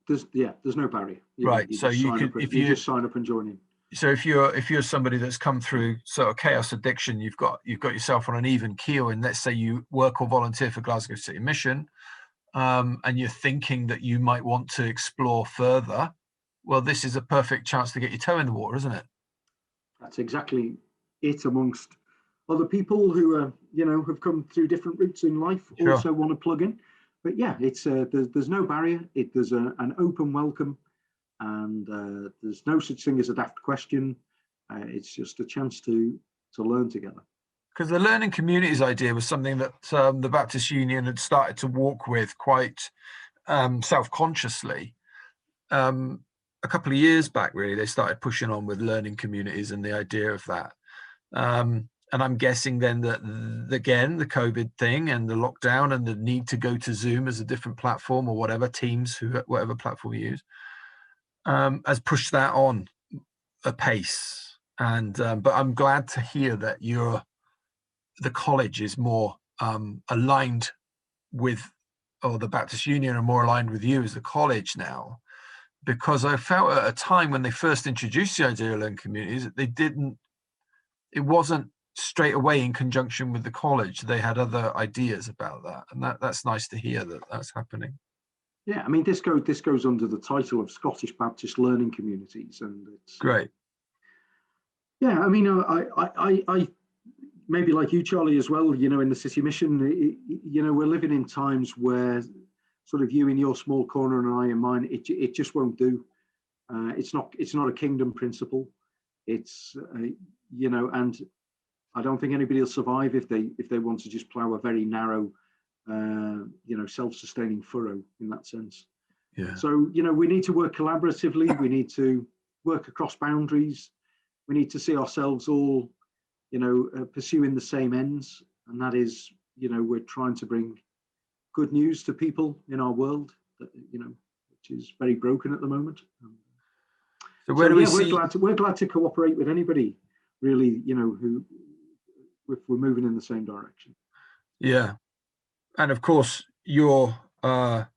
There's no barrier. Right. So you could, if you just sign up and join in. So if you're somebody that's come through sort of chaos addiction, you've got yourself on an even keel, and let's say you work or volunteer for Glasgow City Mission, and you're thinking that you might want to explore further, well, this is a perfect chance to get your toe in the water, isn't it? That's exactly it, amongst other people who have come through different routes in life. Sure. Also want to plug in. But yeah, it's there's no barrier. There's an open welcome, and there's no such thing as a daft question. It's just a chance to learn together. Because the learning communities idea was something that the Baptist Union had started to walk with quite self-consciously. A couple of years back, really, they started pushing on with learning communities and the idea of that. And I'm guessing then that, again, the COVID thing and the lockdown and the need to go to Zoom as a different platform, or whatever, Teams, whatever platform you use, has pushed that on a pace. And but I'm glad to hear that the college is more aligned with, or the Baptist Union are more aligned with you as the college now, because I felt at a time when they first introduced the idea of learning communities, it wasn't straight away in conjunction with the college. They had other ideas about that, and that's nice to hear that that's happening. Yeah, I mean, this goes under the title of Scottish Baptist Learning Communities, and it's great. Yeah, I mean, I maybe like you, Charlie, as well. In the City Mission, we're living in times where sort of you in your small corner and I in mine, it just won't do. It's not a kingdom principle. It's and I don't think anybody will survive if they want to just plough a very narrow, self-sustaining furrow in that sense. Yeah. So we need to work collaboratively. We need to work across boundaries. We need to see ourselves all, pursuing the same ends, and that is, we're trying to bring good news to people in our world, that, which is very broken at the moment. So where do we see? We're glad to cooperate with anybody, really, who, if we're moving in the same direction. Yeah, and of course, the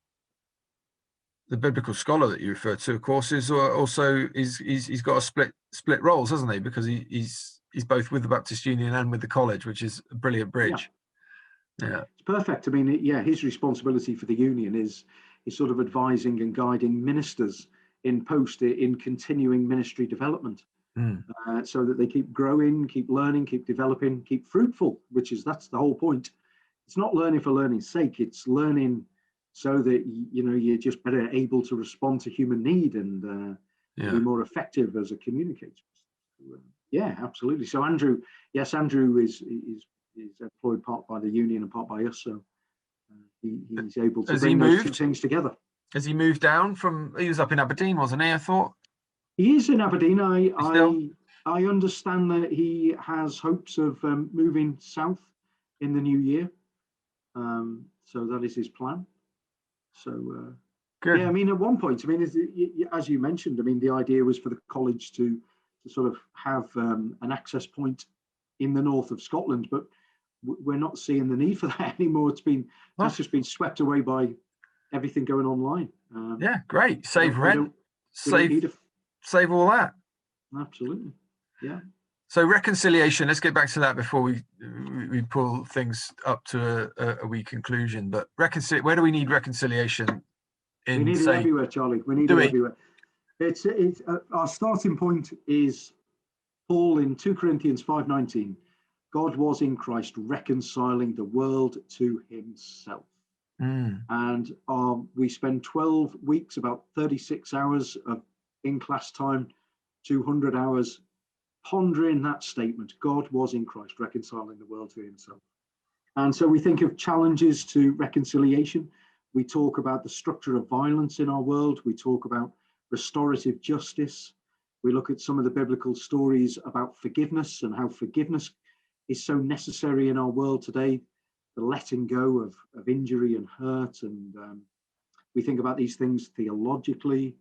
the biblical scholar that you refer to, of course, is also he's got a split roles, hasn't he? Because he's both with the Baptist Union and with the college, which is a brilliant bridge. Yeah, it's perfect. I mean, yeah, his responsibility for the union is sort of advising and guiding ministers in continuing ministry development, so that they keep growing, keep learning, keep developing, keep fruitful. That's the whole point. It's not learning for learning's sake. It's learning so that you're just better able to respond to human need and be more effective as a communicator. Yeah, absolutely. So Andrew is employed part by the union and part by us. So he's able to bring those two things together. Has he moved down from? He was up in Aberdeen, wasn't he? I thought he is in Aberdeen. I understand that he has hopes of moving south in the new year. So that is his plan. So good. Yeah, I mean, at one point, I mean, as you mentioned, I mean, the idea was for the college to sort of have an access point in the north of Scotland, but we're not seeing the need for that anymore. That's just been swept away by everything going online. Yeah, great. Save rent, save all that. Absolutely. Yeah. So reconciliation, let's get back to that before we pull things up to a wee conclusion. But where do we need reconciliation? We need it everywhere, Charlie. We need it everywhere. It's our starting point is Paul in 2 Corinthians 5:19. God was in Christ reconciling the world to himself. And we spend 12 weeks, about 36 hours of in-class time, 200 hours pondering that statement. God was in Christ reconciling the world to himself. And so we think of challenges to reconciliation. We talk about the structure of violence in our world. We talk about restorative justice. We look at some of the biblical stories about forgiveness and how forgiveness is so necessary in our world today, the letting go of injury and hurt. And we think about these things theologically.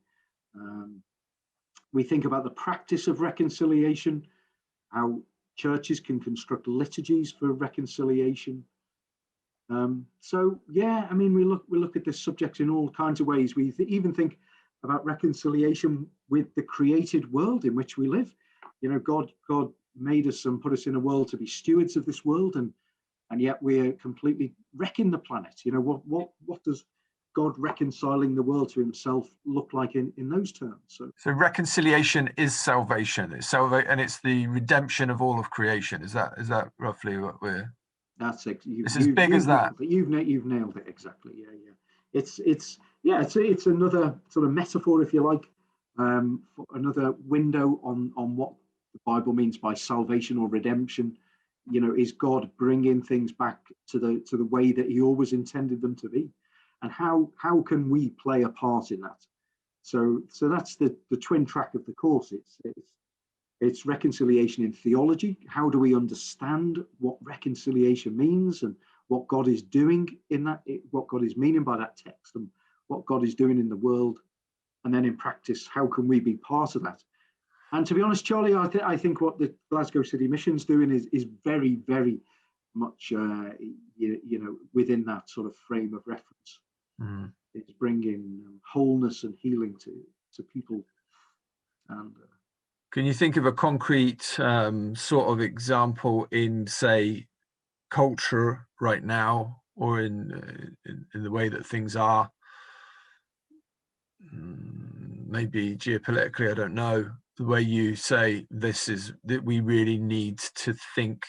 We think about the practice of reconciliation, how churches can construct liturgies for reconciliation. So yeah, I mean, we look at this subject in all kinds of ways. We even think about reconciliation with the created world in which we live. You know, God made us and put us in a world to be stewards of this world, and yet we're completely wrecking the planet. You know, what does God reconciling the world to himself look like in those terms? So reconciliation is salvation. It's and it's the redemption of all of creation. Is that roughly what we're? That's it. It's as big as that. You've nailed it exactly. Yeah. It's another sort of metaphor, if you like, for another window on what the Bible means by salvation or redemption. You know, is God bringing things back to the way that he always intended them to be, and how can we play a part in that? So that's the twin track of the course. It's reconciliation in theology. How do we understand what reconciliation means and what God is doing in that, what God is meaning by that text and what God is doing in the world? And then in practice, how can we be part of that? And to be honest, Charlie, I think what the Glasgow City Mission is doing is very, very much, within that sort of frame of reference. It's bringing wholeness and healing to people. And can you think of a concrete sort of example in, say, culture right now, or in the way that things are? Maybe geopolitically, I don't know. The way you say this is that we really need to think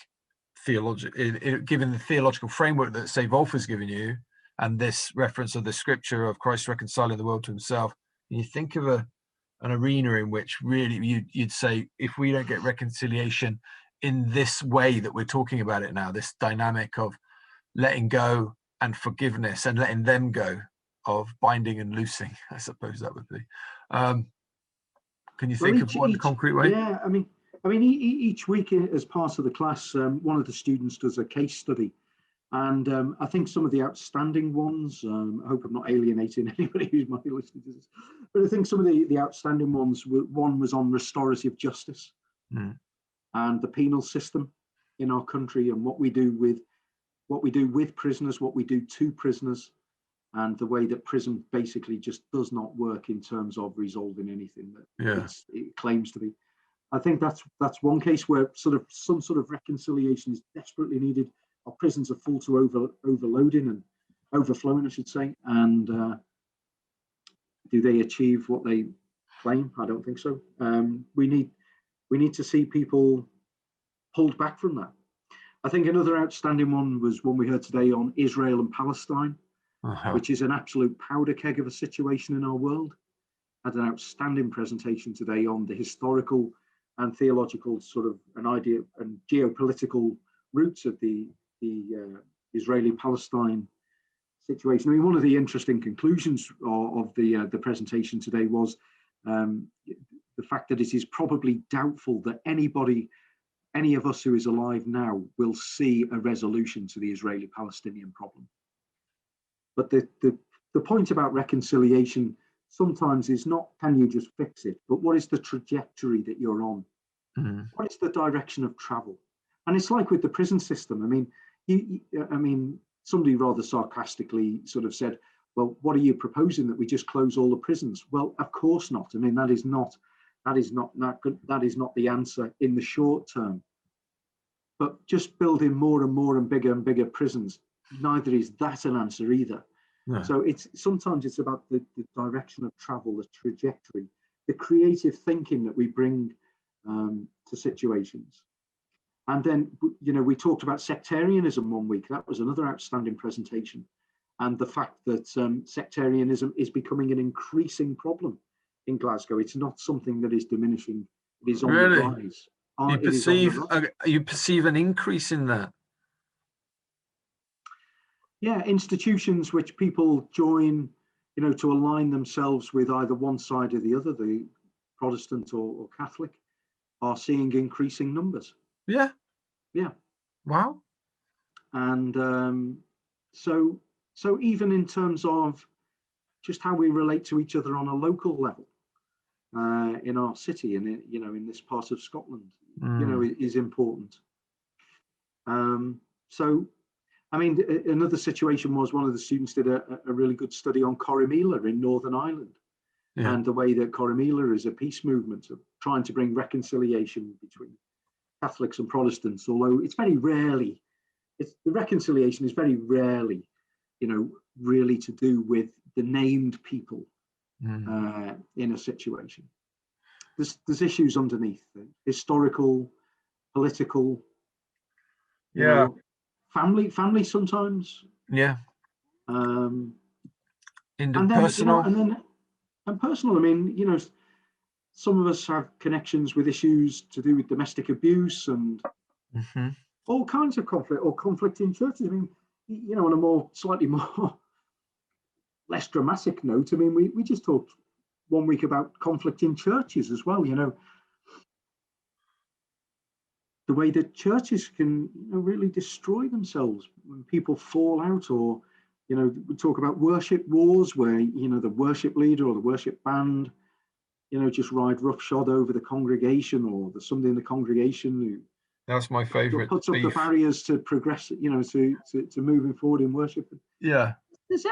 theologically, given the theological framework that, say, Wolf has given you, and this reference of the scripture of Christ reconciling the world to himself. Can you think of an arena in which really you'd say, if we don't get reconciliation in this way that we're talking about it now, this dynamic of letting go and forgiveness and letting them go, of binding and loosing, I suppose that would be. Can you think of one concrete way? Yeah, I mean, each week as part of the class, one of the students does a case study. And I think some of the outstanding ones, I hope I'm not alienating anybody who might be listening to this, but I think some of the outstanding ones, one was on restorative justice and the penal system in our country and what we do with prisoners, what we do to prisoners. and the way that prison basically just does not work in terms of resolving anything that it claims to be. I think that's one case where some sort of reconciliation is desperately needed. Our prisons are full to overloading and overflowing, I should say. And do they achieve what they claim? I don't think so. We need to see people pulled back from that. I think another outstanding one was one we heard today on Israel and Palestine, which is an absolute powder keg of a situation in our world. Had an outstanding presentation today on the historical and theological sort of an idea and geopolitical roots of the Israeli-Palestine situation. I mean, one of the interesting conclusions of the presentation today was the fact that it is probably doubtful that any of us who is alive now will see a resolution to the Israeli-Palestinian problem. But the point about reconciliation sometimes is not, can you just fix it, but what is the trajectory that you're on? What is the direction of travel? And it's like with the prison system. I mean, somebody rather sarcastically sort of said, well, what are you proposing, that we just close all the prisons? Well, of course not. I mean, that is not the answer in the short term. But just building more and bigger prisons, neither is that an answer either. No. So sometimes it's about the direction of travel, the trajectory, the creative thinking that we bring to situations. And then, we talked about sectarianism one week. That was another outstanding presentation. And the fact that sectarianism is becoming an increasing problem in Glasgow. It's not something that is diminishing. It is on the rise. You perceive an increase in that? Yeah, institutions which people join, to align themselves with either one side or the other, the Protestant or Catholic, are seeing increasing numbers. Yeah. Yeah. Wow. And so even in terms of just how we relate to each other on a local level, in our city and in this part of Scotland, is important. So, I mean, another situation was one of the students did a really good study on Corrymeela in Northern Ireland, and the way that Corrymeela is a peace movement of trying to bring reconciliation between Catholics and Protestants, although it's very rarely, the reconciliation is very rarely, really to do with the named people in a situation. There's issues underneath, historical, political, family sometimes. Yeah. And personal. And personal. I mean, some of us have connections with issues to do with domestic abuse and all kinds of conflict, or conflict in churches. I mean, on a slightly more less dramatic note, I mean, we just talked one week about conflict in churches as well. The way that churches can really destroy themselves when people fall out, or we talk about worship wars where the worship leader or the worship band just ride roughshod over the congregation, or there's somebody in the congregation who that's my favorite puts up the barriers to progress, to moving forward in worship. There's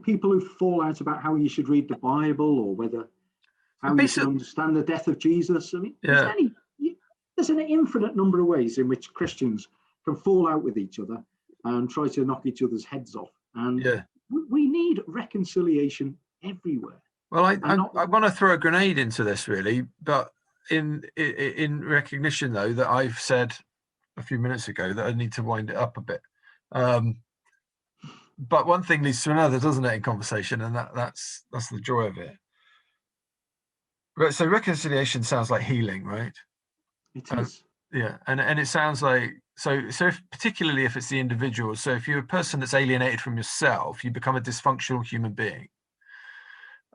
people who fall out about how you should read the Bible, or how you should understand the death of Jesus. I mean, there's an infinite number of ways in which Christians can fall out with each other and try to knock each other's heads off. And we need reconciliation everywhere. Well, I want to throw a grenade into this, really, but in recognition, though, that I've said a few minutes ago that I need to wind it up a bit. But one thing leads to another, doesn't it, in conversation, and that's the joy of it. But so reconciliation sounds like healing, right? It is. And it sounds like so particularly if it's the individual. So if you're a person that's alienated from yourself, you become a dysfunctional human being.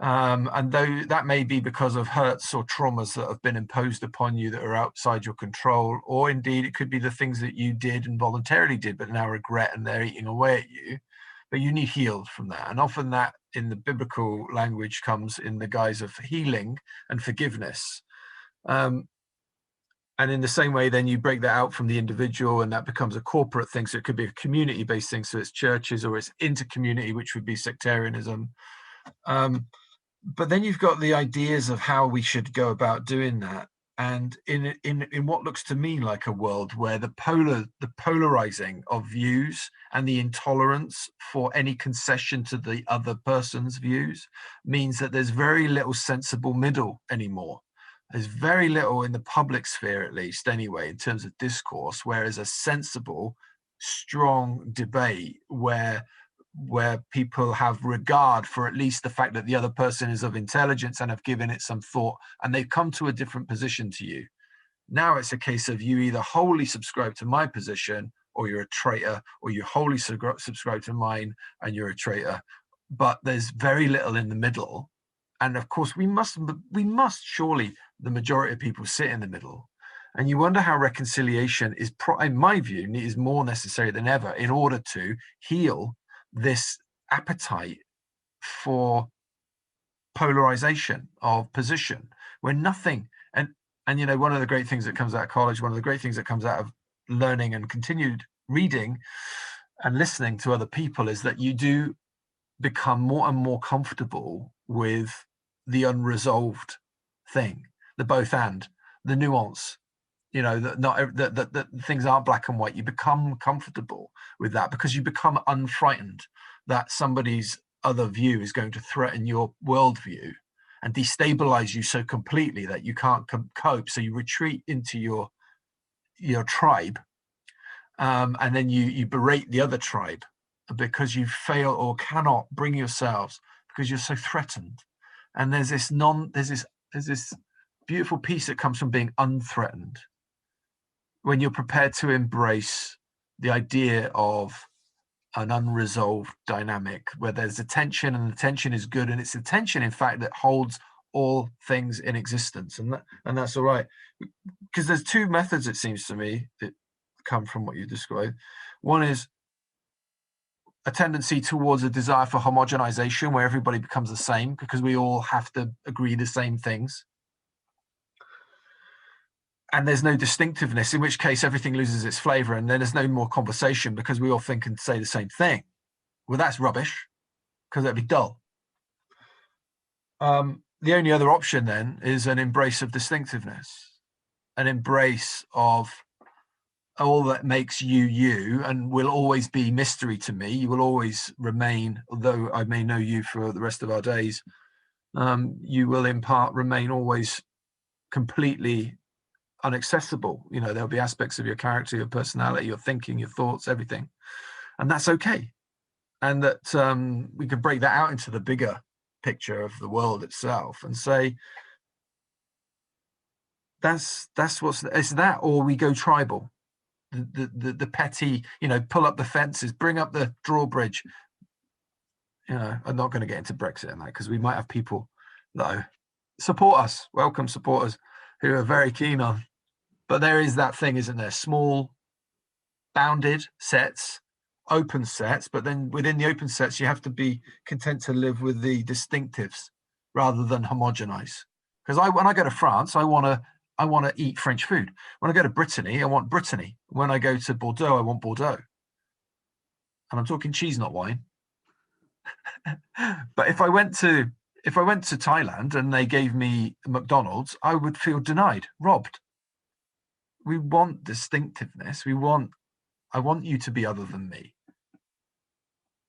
And though that may be because of hurts or traumas that have been imposed upon you that are outside your control, or indeed it could be the things that you did and voluntarily did but now regret and they're eating away at you, but you need healed from that. And often that in the biblical language comes in the guise of healing and forgiveness. And in the same way, then you break that out from the individual, and that becomes a corporate thing. So it could be a community-based thing. So it's churches, or it's intercommunity, which would be sectarianism. But then you've got the ideas of how we should go about doing that. And in what looks to me like a world where the polarizing of views and the intolerance for any concession to the other person's views means that there's very little sensible middle anymore. There's very little in the public sphere, at least anyway, in terms of discourse, whereas a sensible, strong debate where people have regard for at least the fact that the other person is of intelligence and have given it some thought, and they've come to a different position to you. Now it's a case of you either wholly subscribe to my position or you're a traitor, or you wholly subscribe to mine and you're a traitor. But there's very little in the middle. And of course, we must surely, the majority of people sit in the middle. And you wonder how reconciliation is, in my view, is more necessary than ever in order to heal this appetite for polarization of position, where nothing, and you know, one of the great things that comes out of college, one of the great things that comes out of learning and continued reading and listening to other people, is that you do become more and more comfortable with the unresolved thing, the both and, the nuance. You know, that things aren't black and white. You become comfortable with that because you become unfrightened that somebody's other view is going to threaten your worldview and destabilize you so completely that you can't cope. So you retreat into your tribe, and then you berate the other tribe because you fail or cannot bring yourselves because you're so threatened. And there's this beautiful peace that comes from being unthreatened, when you're prepared to embrace the idea of an unresolved dynamic where there's a tension, and the tension is good, and it's the tension, in fact, that holds all things in existence, and that's all right. Because there's two methods, it seems to me, that come from what you described. One is a tendency towards a desire for homogenization, where everybody becomes the same because we all have to agree the same things. And there's no distinctiveness, in which case everything loses its flavor, and then there's no more conversation because we all think and say the same thing. Well, that's rubbish, because that'd be dull. The only other option then is an embrace of distinctiveness, an embrace of all that makes you you, and will always be mystery to me. You will always remain, although I may know you for the rest of our days, you will in part remain always completely inaccessible. You know, there'll be aspects of your character, your personality, your thinking, your thoughts, everything, and that's okay. And that we could break that out into the bigger picture of the world itself and say that's what's, it's that, or we go tribal, the petty, you know, pull up the fences, bring up the drawbridge. You know, I'm not going to get into Brexit and that, because we might have people that support us, welcome supporters, who are very keen on. But there is that thing, isn't there? Small, bounded sets, open sets, but then within the open sets, you have to be content to live with the distinctives rather than homogenize. Because when I go to France, I want to eat French food. When I go to Brittany, I want Brittany. When I go to Bordeaux, I want Bordeaux. And I'm talking cheese, not wine. But if I went to Thailand and they gave me McDonald's, I would feel denied, robbed. We want distinctiveness. I want you to be other than me.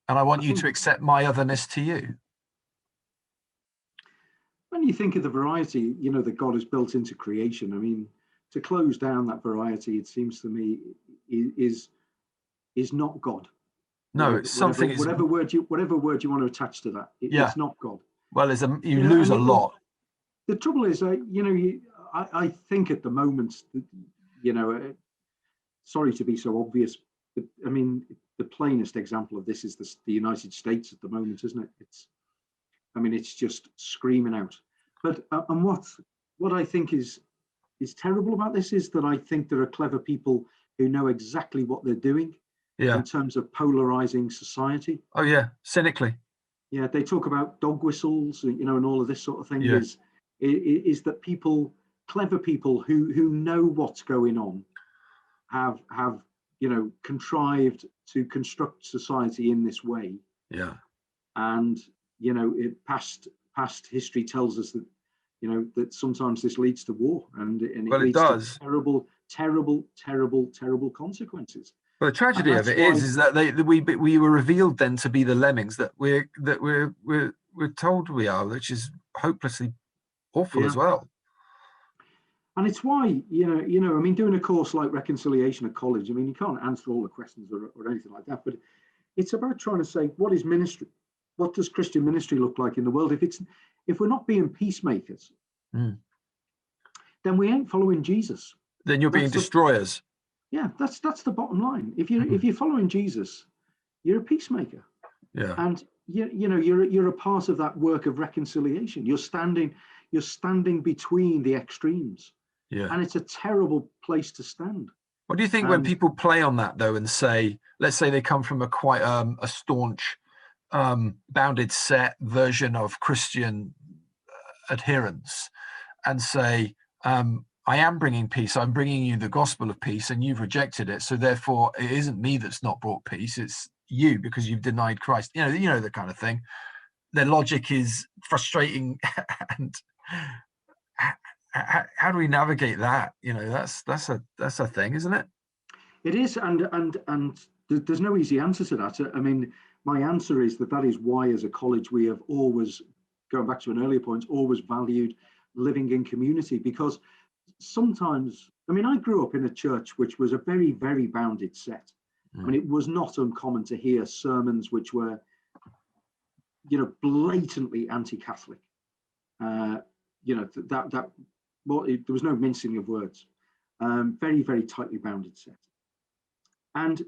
And I want you to accept my otherness to you. When you think of the variety, you know, that God has built into creation, I mean, to close down that variety, it seems to me, is not God. No, it's something. Whatever word you want to attach to that, it's not God. Well, you lose a lot. The trouble is, you know, I think at the moment, you know, sorry to be so obvious, but I mean, the plainest example of this is the United States at the moment, isn't it? It's just screaming out. But and what I think is terrible about this is that I think there are clever people who know exactly what they're doing in terms of polarizing society. Oh yeah, cynically. Yeah, they talk about dog whistles, you know, and all of this sort of thing. Is that people clever people who know what's going on have contrived to construct society in this way. Yeah. And past history tells us that that sometimes this leads to war, and it leads to terrible consequences. Well, the tragedy of it is that we were revealed then to be the lemmings that we're told we are, which is hopelessly awful as well. And it's why I mean, doing a course like Reconciliation at college, I mean, you can't answer all the questions or anything like that, but it's about trying to say, what is ministry? What does Christian ministry look like in the world? If we're not being peacemakers, then we ain't following Jesus. Then you're being destroyers. Yeah, that's the bottom line. If you're following Jesus, you're a peacemaker. Yeah. And you're a part of that work of reconciliation. You're standing between the extremes. Yeah. And it's a terrible place to stand. What do you think when people play on that though and say, let's say they come from a quite a staunch bounded set version of Christian adherence and say, I am bringing peace, I'm bringing you the gospel of peace and you've rejected it, so therefore it isn't me that's not brought peace, it's you because you've denied Christ, you know the kind of thing. Their logic is frustrating. And how do we navigate that? That's a thing, isn't it? It is, and there's no easy answer to that. I mean, my answer is that is why, as a college, we have always, going back to an earlier point, always valued living in community. Because sometimes, I mean, I grew up in a church which was a very, very bounded set. I mean, it was not uncommon to hear sermons which were, blatantly anti-Catholic. There was no mincing of words. Very, very tightly bounded set. And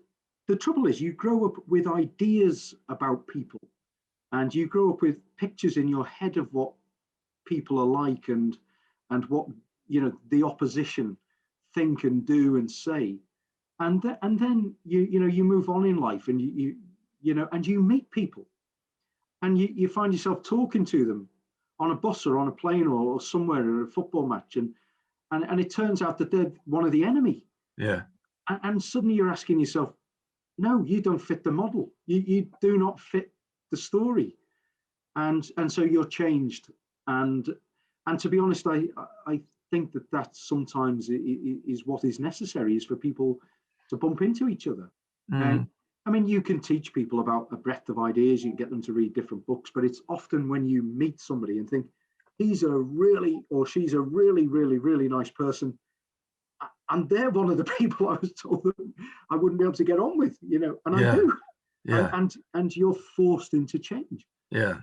the trouble is, you grow up with ideas about people, and you grow up with pictures in your head of what people are like, and what the opposition think and do and say, and then you move on in life, and you meet people, and you find yourself talking to them on a bus or on a plane or somewhere at a football match, and it turns out that they're one of the enemy. Yeah. And suddenly you're asking yourself, no, you don't fit the model. You do not fit the story, and so you're changed. And to be honest, I think that sometimes is what is necessary, is for people to bump into each other. And I mean, you can teach people about a breadth of ideas, you can get them to read different books, but it's often when you meet somebody and think, he's a really, or she's a really, really, really nice person, and they're one of the people I was told that I wouldn't be able to get on with, and I do. Yeah. And you're forced into change. Yeah.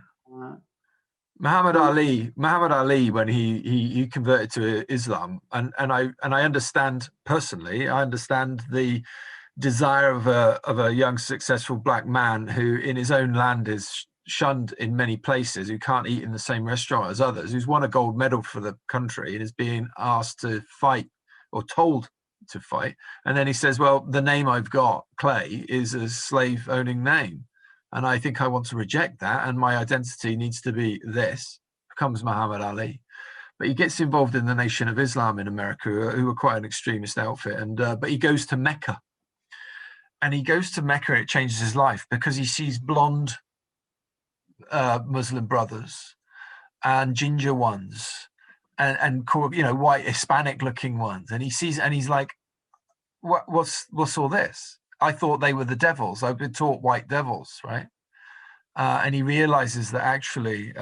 Muhammad Ali, when he converted to Islam, and I understand personally, I understand the desire of a young successful black man who in his own land is shunned in many places, who can't eat in the same restaurant as others, who's won a gold medal for the country and is being asked to fight or told to fight. And then he says, well, the name I've got, Clay, is a slave owning name. And I think I want to reject that. And my identity needs to be this. Becomes Muhammad Ali. But he gets involved in the Nation of Islam in America, who are quite an extremist outfit. And but he goes to Mecca. And he goes to Mecca, and it changes his life because he sees blonde Muslim brothers and ginger ones and white Hispanic looking ones, and he sees, and he's like, what's all this? I thought they were the devils. I've been taught white devils, right? And he realizes that actually,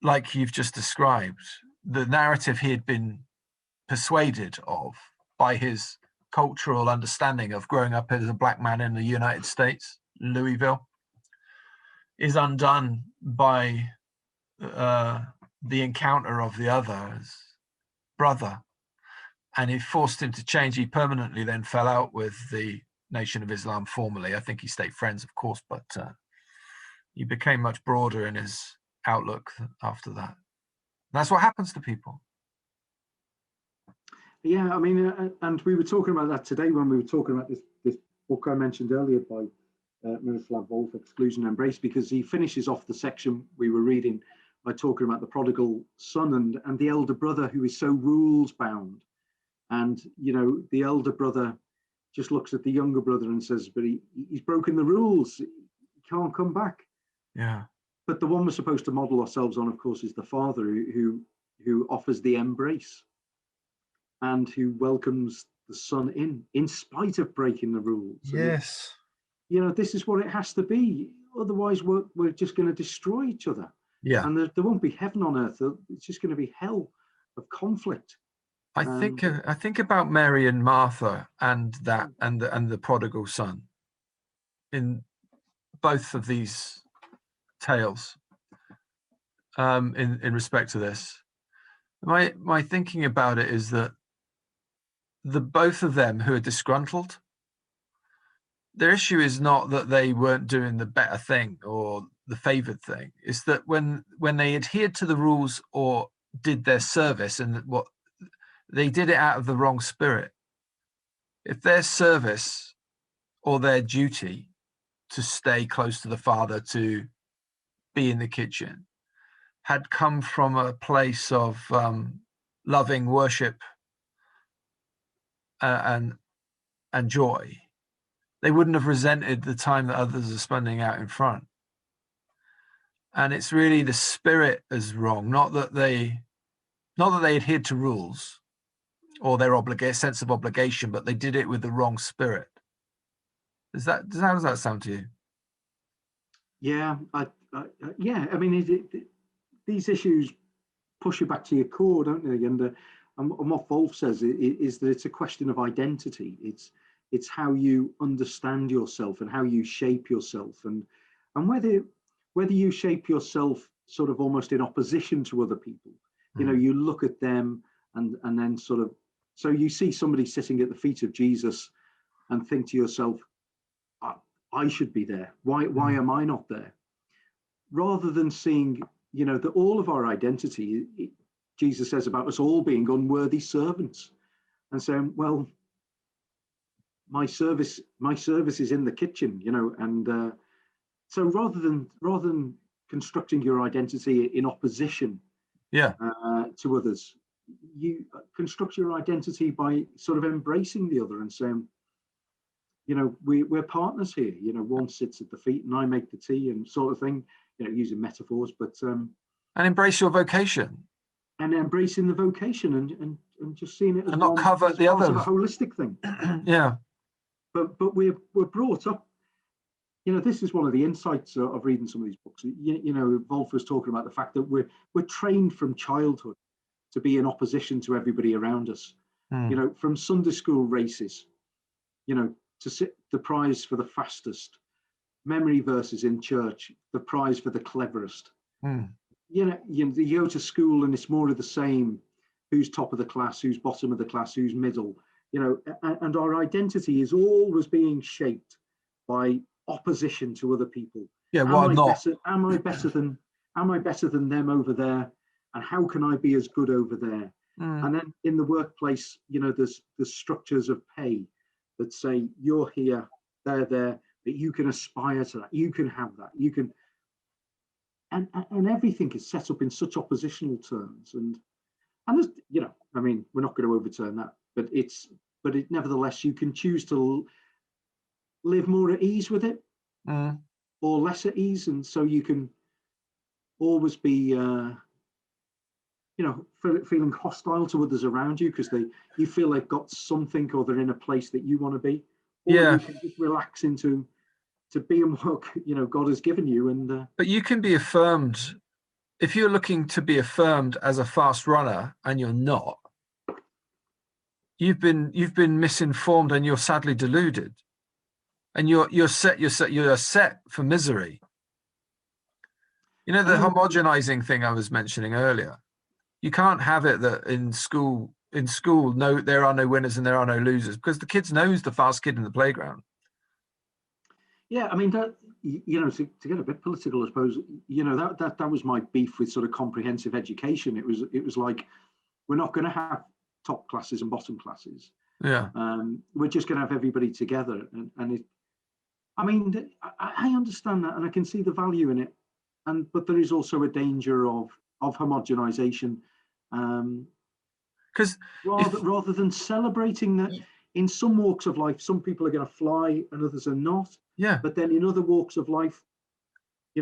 like you've just described, the narrative he had been persuaded of by his cultural understanding of growing up as a black man in the United States, Louisville, is undone by the encounter of the other's brother, and it forced him to change. He permanently then fell out with the Nation of Islam formally. I think he stayed friends, of course, but he became much broader in his outlook after that. That's what happens to people. Yeah, I mean, and we were talking about that today when we were talking about this book I mentioned earlier by Miroslav Volf, Exclusion and Embrace, because he finishes off the section we were reading by talking about the prodigal son and the elder brother who is so rules bound. And, you know, the elder brother just looks at the younger brother and says, but he's broken the rules. He can't come back. Yeah. But the one we're supposed to model ourselves on, of course, is the father who offers the embrace and who welcomes the son in spite of breaking the rules. Yes. And, you know, this is what it has to be. Otherwise, we're just going to destroy each other. Yeah. And there won't be heaven on earth. It's just going to be hell of conflict. I think about Mary and Martha and the prodigal son in both of these tales. In respect to this, my thinking about it is that the both of them who are disgruntled, their issue is not that they weren't doing the better thing or the favored thing. It's that when they adhered to the rules or did their service, and what they did it out of the wrong spirit. If their service or their duty to stay close to the Father, to be in the kitchen, had come from a place of loving worship and joy, they wouldn't have resented the time that others are spending out in front. And it's really the spirit is wrong, not that they adhered to rules or their sense of obligation, but they did it with the wrong spirit. How does that sound to you? Yeah, yeah. I mean, these issues push you back to your core, don't they? And what Wolf says is that it's a question of identity. It's how you understand yourself and how you shape yourself, and whether you shape yourself sort of almost in opposition to other people. You know, you look at them and then sort of, so you see somebody sitting at the feet of Jesus and think to yourself, I should be there. Why am I not there? Rather than seeing, you know, that all of our identity, Jesus says about us all being unworthy servants, and saying, well, my service is in the kitchen, you know, and so rather than constructing your identity in opposition, to others, you construct your identity by sort of embracing the other and saying, you know, we're partners here. You know, one sits at the feet and I make the tea, and sort of thing. You know, using metaphors, but and embrace your vocation. And embracing the vocation and just seeing it as and not cover the other, a holistic thing. Yeah. But we're brought up. You know, this is one of the insights of reading some of these books. You know, Wolf was talking about the fact that we're trained from childhood to be in opposition to everybody around us. You know, from Sunday school races, you know, to sit the prize for the fastest, memory verses in church, the prize for the cleverest. You know, you go to school and it's more of the same. Who's top of the class, who's bottom of the class, who's middle, you know, and our identity is always being shaped by opposition to other people. Yeah, why not? Am I better than them over there? And how can I be as good over there? And then in the workplace, you know, there's structures of pay that say you're here, they're there, that you can aspire to that, you can have that, you can, and everything is set up in such oppositional terms. And there's, you know, I mean, we're not going to overturn that, but it nevertheless, you can choose to live more at ease with it or less at ease. And so you can always be, you know, feeling hostile to others around you because you feel they've got something or they're in a place that you want to be. Or you can just relax into being what, you know, God has given you. And but you can be affirmed if you're looking to be affirmed as a fast runner and you're not. You've been misinformed and you're sadly deluded, and you're set for misery. You know, the homogenizing thing I was mentioning earlier. You can't have it that in school, no, there are no winners and there are no losers, because the kids knows the fast kid in the playground. Yeah, I mean, that, you know, to get a bit political, I suppose, you know, that was my beef with sort of comprehensive education. It was like, we're not going to have top classes and bottom classes. Yeah. We're just going to have everybody together, and it. I mean, I understand that, and I can see the value in it. but there is also a danger of homogenization, because rather than celebrating that in some walks of life, some people are going to fly and others are not. Yeah. But then in other walks of life,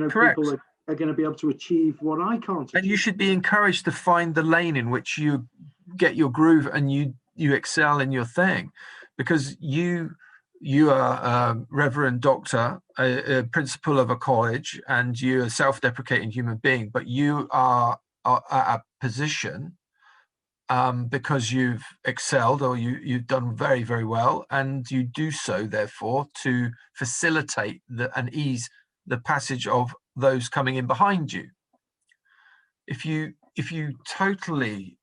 Correct. people are going to be able to achieve what I can't achieve. And you should be encouraged to find the lane in which you get your groove and you excel in your thing, because you are a reverend doctor, a principal of a college, and you're a self-deprecating human being, but you are at a position because you've excelled, or you've done very, very well, and you do so therefore to facilitate and ease the passage of those coming in behind you. If you totally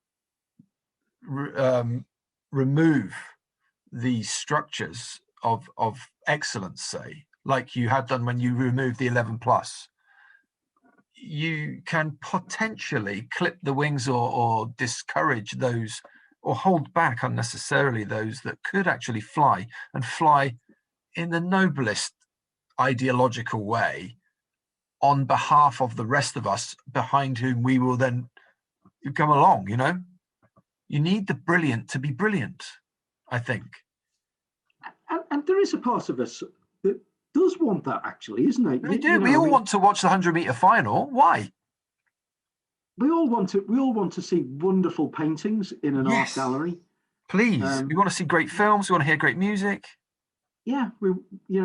remove the structures of excellence, say, like you have done when you remove the 11 plus, you can potentially clip the wings or discourage those, or hold back unnecessarily those that could actually fly, and fly in the noblest ideological way on behalf of the rest of us behind whom we will then come along. You need the brilliant to be brilliant, I think. And there is a part of us that does want that, actually, isn't it? We do. We all want to watch the 100-meter final. Why? We all want to see wonderful paintings in an art gallery. Please. We want to see great films. We want to hear great music. Yeah,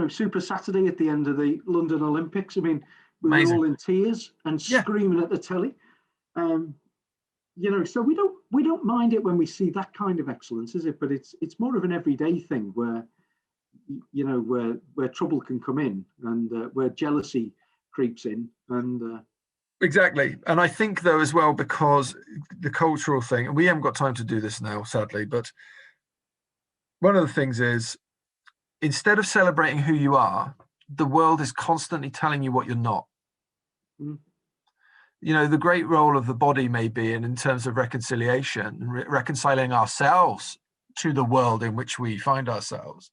Super Saturday at the end of the London Olympics. I mean, we were all in tears and screaming at the telly. So we don't mind it when we see that kind of excellence, is it? But it's more of an everyday thing where trouble can come in, and where jealousy creeps in, and exactly. And I think though as well, because the cultural thing, and we haven't got time to do this now, sadly, but one of the things is, instead of celebrating who you are, the world is constantly telling you what you're not. The great role of the body may be, and in terms of reconciliation, reconciling ourselves to the world in which we find ourselves,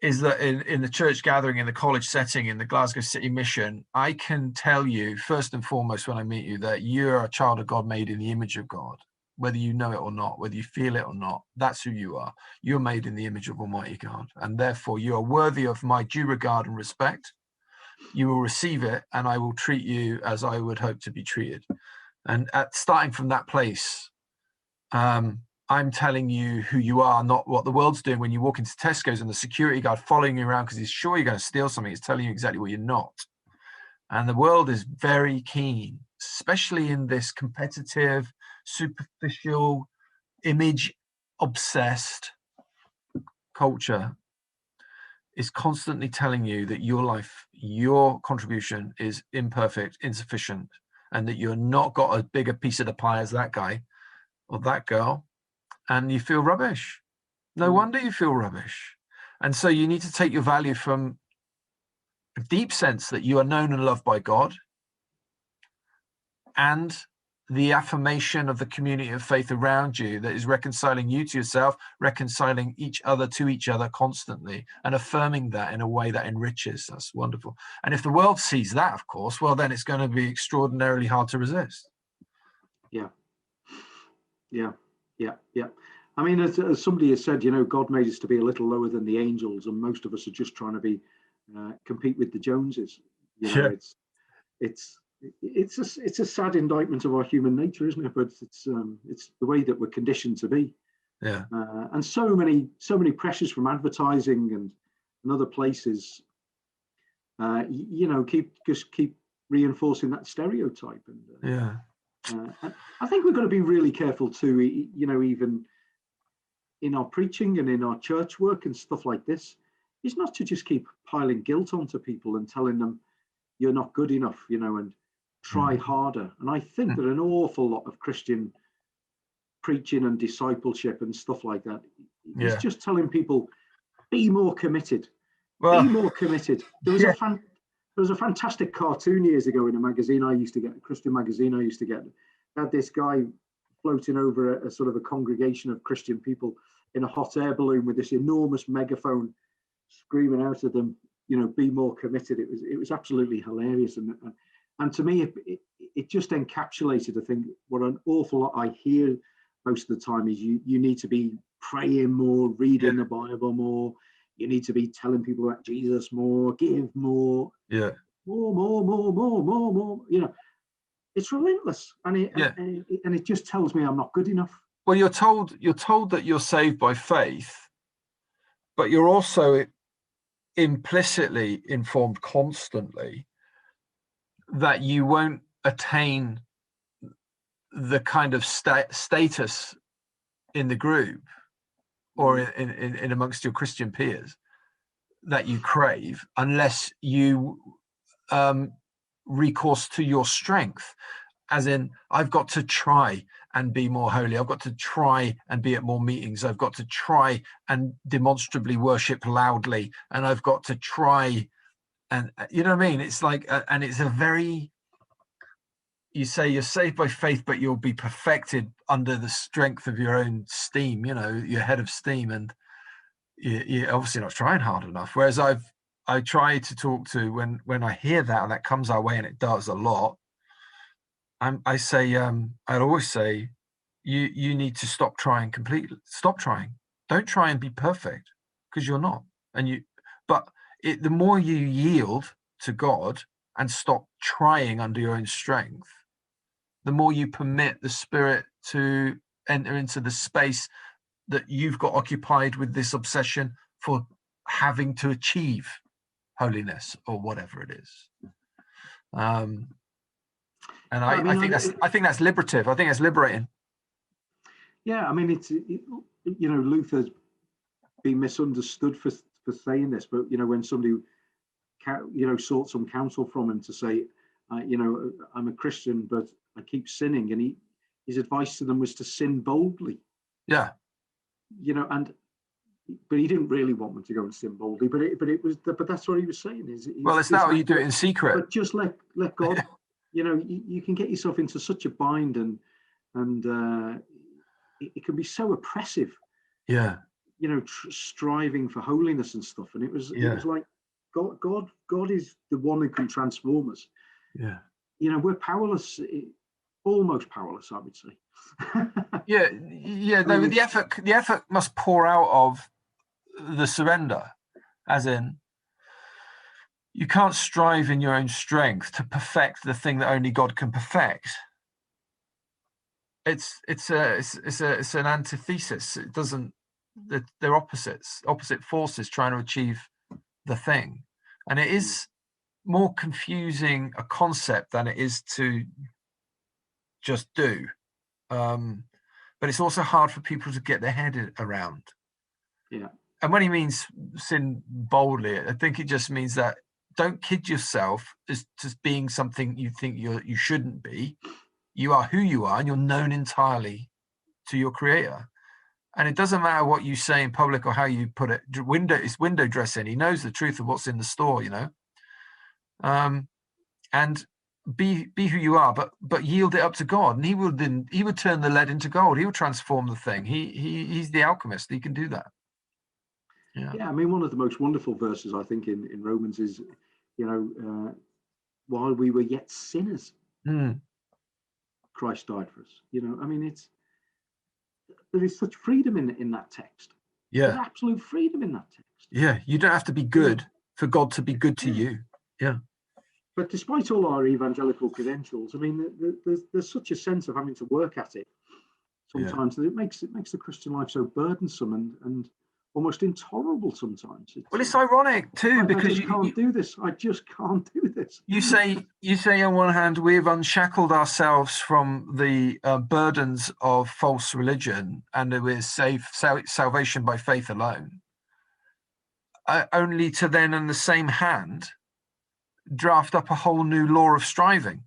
is that in the church gathering, in the college setting, in the Glasgow City Mission, I can tell you first and foremost when I meet you that you're a child of God, made in the image of God, whether you know it or not, whether you feel it or not. That's who you are. You're made in the image of Almighty God, and therefore you are worthy of my due regard and respect. You will receive it, and I will treat you as I would hope to be treated. And starting from that place, I'm telling you who you are, not what the world's doing. When you walk into Tesco's and the security guard following you around because he's sure you're going to steal something, he's telling you exactly what you're not. And the world is very keen, especially in this competitive, superficial, image-obsessed culture, is constantly telling you that your life, your contribution is imperfect, insufficient, and that you're not got a bigger piece of the pie as that guy or that girl, and you feel rubbish. No wonder you feel rubbish. And so you need to take your value from a deep sense that you are known and loved by God, and the affirmation of the community of faith around you that is reconciling you to yourself, reconciling each other to each other constantly, and affirming that in a way that enriches. That's wonderful. And if the world sees that, of course, well, then it's going to be extraordinarily hard to resist. Yeah. I mean, as somebody has said, God made us to be a little lower than the angels, and most of us are just trying to compete with the Joneses. It's a sad indictment of our human nature, isn't it? But it's the way that we're conditioned to be. Yeah. And so many pressures from advertising and other places, keep reinforcing that stereotype. And I think we've got to be really careful too. Even in our preaching and in our church work and stuff like this, is not to just keep piling guilt onto people and telling them you're not good enough, and try harder. And I think that an awful lot of Christian preaching and discipleship and stuff like that is just telling people, be more committed. Be more committed. There was a fantastic cartoon years ago in a magazine I used to get, a Christian magazine I used to get. Had this guy floating over a sort of a congregation of Christian people in a hot air balloon with this enormous megaphone screaming out at them, be more committed. It was absolutely hilarious. And And to me, it just encapsulated, I think, what an awful lot I hear most of the time is you need to be praying more, reading the Bible more. You need to be telling people about Jesus more, give more. Yeah. More. You know, it's relentless, and it just tells me I'm not good enough. Well, you're told that you're saved by faith, but you're also implicitly informed constantly that you won't attain the kind of status in the group or in amongst your Christian peers that you crave unless you recourse to your strength, as in, I've got to try and be more holy. I've got to try and be at more meetings. I've got to try and demonstrably worship loudly. And I've got to try and, you know what I mean? It's like, and it's a very, you say you're saved by faith, but you'll be perfected under the strength of your own steam, you know, your head of steam. And you're obviously not trying hard enough. Whereas I try to talk to, when I hear that, and that comes our way, and it does a lot, I'd always say, you need to stop trying completely. Stop trying. Don't try and be perfect, because you're not. But the more you yield to God and stop trying under your own strength, the more you permit the Spirit to enter into the space that you've got occupied with this obsession for having to achieve holiness or whatever it is. And I think that's liberative. I think that's liberating. Yeah, I mean, you know, Luther's been misunderstood for saying this, but you know, when somebody sought some counsel from him to say, you know, I'm a Christian, but I keep sinning, and his advice to them was to sin boldly. Yeah. You know, but he didn't really want them to go and sin boldly. But that's what he was saying. Well, it's not how you do it in secret. But just let God. Yeah. You know, you can get yourself into such a bind, and it can be so oppressive. Yeah. You know, striving for holiness and stuff, and it was like God is the one who can transform us. Yeah. You know, we're powerless, almost powerless, I would say. Yeah. No, the effort must pour out of the surrender, as in, you can't strive in your own strength to perfect the thing that only God can perfect. It's an antithesis. It doesn't. They're opposite forces trying to achieve the thing, and it is more confusing a concept than it is to just do. But it's also hard for people to get their head around. Yeah. And when he means sin boldly, I think it just means that don't kid yourself as just being something you think you shouldn't be. You are who you are, and you're known entirely to your Creator. And it doesn't matter what you say in public or how you put it. It's window dressing. He knows the truth of what's in the store, you know. And be who you are, but yield it up to God, and He would turn the lead into gold. He will transform the thing. He's the alchemist. He can do that. Yeah. I mean, one of the most wonderful verses I think in Romans is, you know, while we were yet sinners, Christ died for us. You know, I mean, there is such freedom in that text. Yeah. There's absolute freedom in that text. Yeah, you don't have to be good for God to be good to you. Yeah. But despite all our evangelical credentials, I mean, there's such a sense of having to work at it sometimes that it makes the Christian life so burdensome and almost intolerable sometimes. It's ironic too, because you can't do this. I just can't do this. You say on one hand, we've unshackled ourselves from the burdens of false religion, and we're salvation by faith alone. Only to then, in the same hand, draft up a whole new law of striving.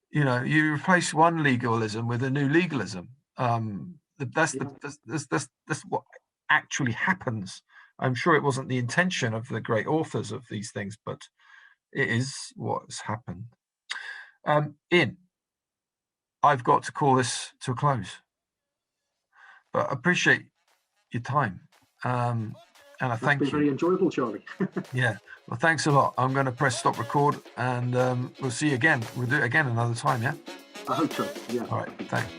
You know, you replace one legalism with a new legalism. That's what actually happens. I'm sure it wasn't the intention of the great authors of these things, but it is what's happened. Ian, I've got to call this to a close, but I appreciate your time. And I thank you. It's been very enjoyable, Charlie. Yeah. Well, thanks a lot. I'm going to press stop record, and we'll see you again. We'll do it again another time, yeah? I hope so, yeah. All right. Thanks.